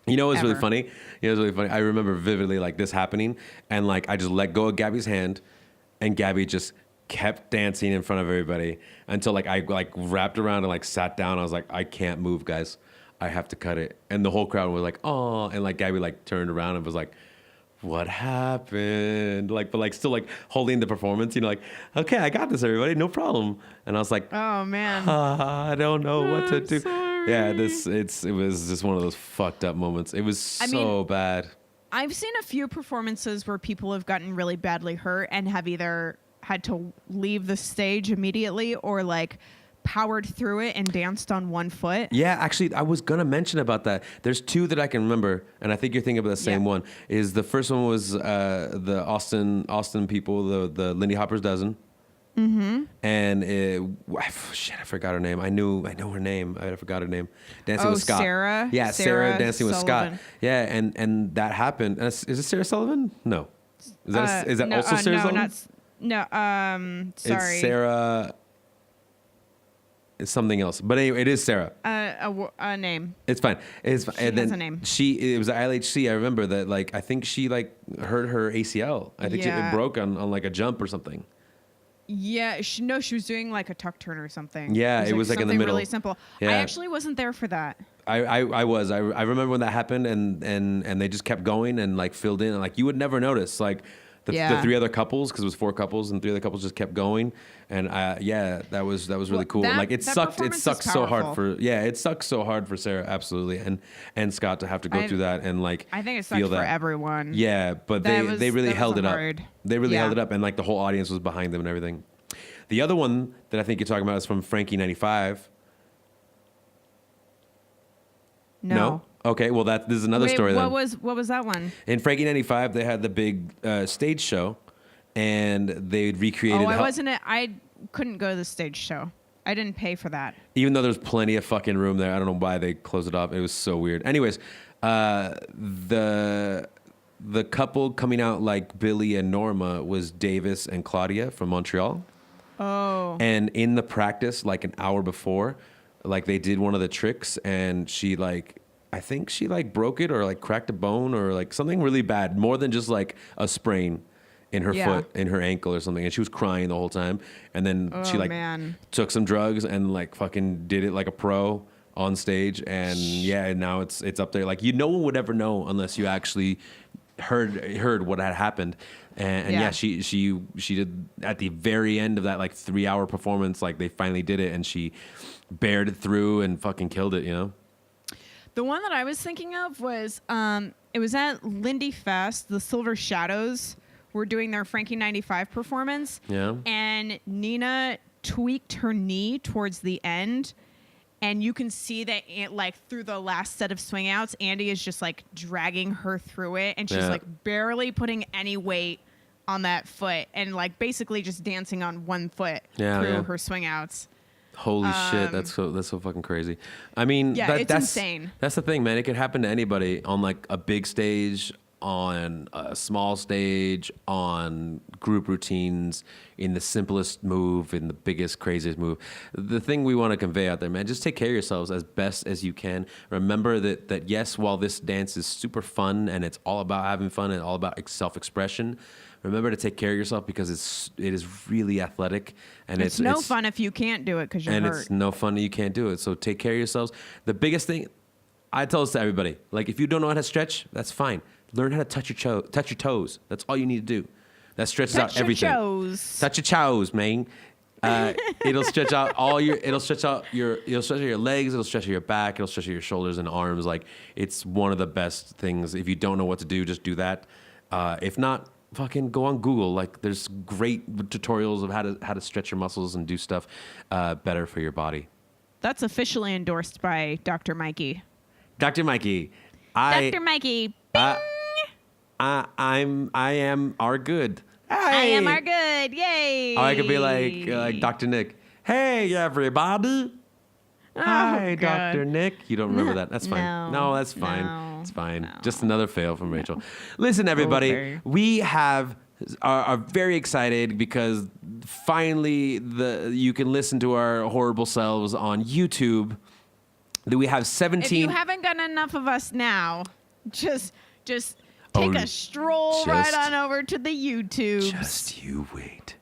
You know what's really funny? I remember vividly like this happening, and like I just let go of Gabby's hand, and Gabby just kept dancing in front of everybody until like I like wrapped around and like sat down. I was like, I can't move, guys. I have to cut it. And the whole crowd was like, oh, and like Gabby like turned around and was like, what happened? Like, but like still like holding the performance, like, okay, I got this, everybody, no problem. And I was like, oh man, I don't know what to do. Sorry. Yeah, it was just one of those fucked up moments. It was so bad. I've seen a few performances where people have gotten really badly hurt and have either had to leave the stage immediately or like powered through it and danced on one foot. Yeah, actually, I was gonna mention about that. There's two that I can remember, and I think you're thinking about the same one. Is the first one was the Austin people, the Lindy Hopper's dozen. Mm-hmm. And I forgot her name. I know her name. I forgot her name. Dancing with Scott. Sarah. Yeah, Sarah dancing Sullivan. with Scott. Yeah, and that happened. Is it Sarah Sullivan? No. Is that also Sarah Sullivan? Sorry. It's Sarah. It's something else, but anyway, it is Sarah. A name. It's fine. It's fine. She has a name. It was at LHC. I remember that. Like, I think she like hurt her ACL. I think it broke on like a jump or something. Yeah, she was doing like a tuck turn or something. Yeah, it was like in the middle. Really simple. Yeah. I actually wasn't there for that. I was. I remember when that happened, and they just kept going and like filled in, and like you would never notice like. The three other couples, because it was 4 couples, and 3 other couples just kept going, and that was really cool. Like it sucked. It sucked so hard it sucked so hard for Sarah, absolutely, and Scott to have to go through that and like. I think it sucked for everyone. Yeah, but they really held it up. They really held it up, and like the whole audience was behind them and everything. The other one that I think you're talking about is from Frankie 95. No? Okay, well this is another story then. What was that one? In Frankie 95, they had the big stage show, and they recreated. I couldn't go to the stage show. I didn't pay for that. Even though there's plenty of fucking room there, I don't know why they closed it off. It was so weird. Anyways, the couple coming out like Billy and Norma was Davis and Claudia from Montreal. Oh. And in the practice, like an hour before, like they did one of the tricks, and I think she like broke it or like cracked a bone or like something really bad, more than just like a sprain in her foot, in her ankle or something. And she was crying the whole time. And then she like took some drugs and like fucking did it like a pro on stage. And now it's up there. Like no one would ever know unless you actually heard what had happened. And she did at the very end of that like 3-hour performance, like they finally did it and she bared it through and fucking killed it, The one that I was thinking of was, it was at Lindy Fest. The Silver Shadows were doing their Frankie 95 performance. Yeah. And Nina tweaked her knee towards the end. And you can see that, like, through the last set of swing outs, Andy is just, like, dragging her through it. And she's, like, barely putting any weight on that foot. And, like, basically just dancing on one foot through her swing outs. Holy shit, that's so fucking crazy. I mean, it's that's insane. That's the thing, man. It could happen to anybody on like a big stage on a small stage, on group routines, in the simplest move, in the biggest, craziest move. The thing we want to convey out there, man, just take care of yourselves as best as you can. Remember that yes, while this dance is super fun and it's all about having fun and all about self-expression, remember to take care of yourself because it is really athletic, and it's no fun if you can't do it because you're hurt. And it's no fun if you can't do it. So take care of yourselves. The biggest thing I tell this to everybody, like if you don't know how to stretch, that's fine. Learn how to touch your toes. That's all you need to do. That stretches out everything. Touch your toes, man. It'll stretch out it'll stretch out your legs, it'll stretch out your back, it'll stretch out your shoulders and arms. Like it's one of the best things. If you don't know what to do, just do that. If not, fucking go on Google. Like there's great tutorials of how to stretch your muscles and do stuff better for your body. That's officially endorsed by Dr. Mikey. Dr. Mikey. Dr. Mikey. I am our good. Hey. I am our good. Yay. Or I could be like Dr. Nick. Hey, everybody. Oh, hi, God. Dr. Nick. You don't remember that? That's fine. No, that's fine. No, it's fine. No. Just another fail from Rachel. Listen, everybody. We are very excited because finally you can listen to our horrible selves on YouTube. We have 17. If you haven't gotten enough of us now, just take a stroll right on over to the YouTube. Just you wait.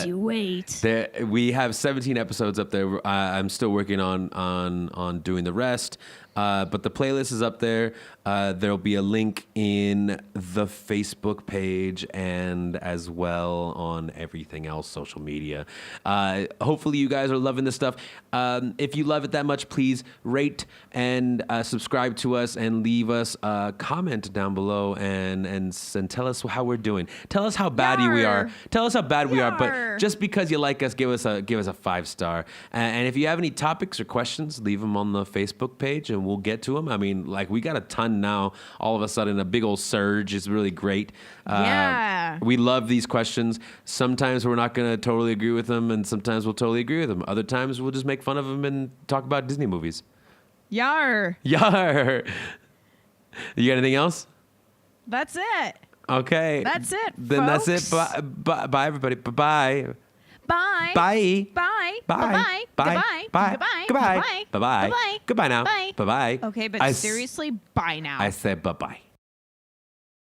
You wait. We have 17 episodes up there. I'm still working on doing the rest. But the playlist is up there. There'll be a link in the Facebook page and as well on everything else, social media. Hopefully you guys are loving this stuff. If you love it that much, please rate and subscribe to us and leave us a comment down below and tell us how we're doing. Tell us how bad we are. Tell us how bad we are. But just because you like us, give us a 5-star. And if you have any topics or questions, leave them on the Facebook page and we'll get to them. I mean, like we got a ton now. All of a sudden, a big old surge is really great. We love these questions. Sometimes we're not going to totally agree with them, and sometimes we'll totally agree with them. Other times we'll just make fun of them and talk about Disney movies. Yar. You got anything else? That's it. Okay. That's it. Then folks. That's it. Bye, everybody. Bye-bye. Bye. Bye. Bye. Bye. Bye. Bye. Bye. Goodbye. Goodbye. Bye. Bye. Goodbye now. Bye. Bye-bye. Okay, but seriously, bye now. I said bye-bye.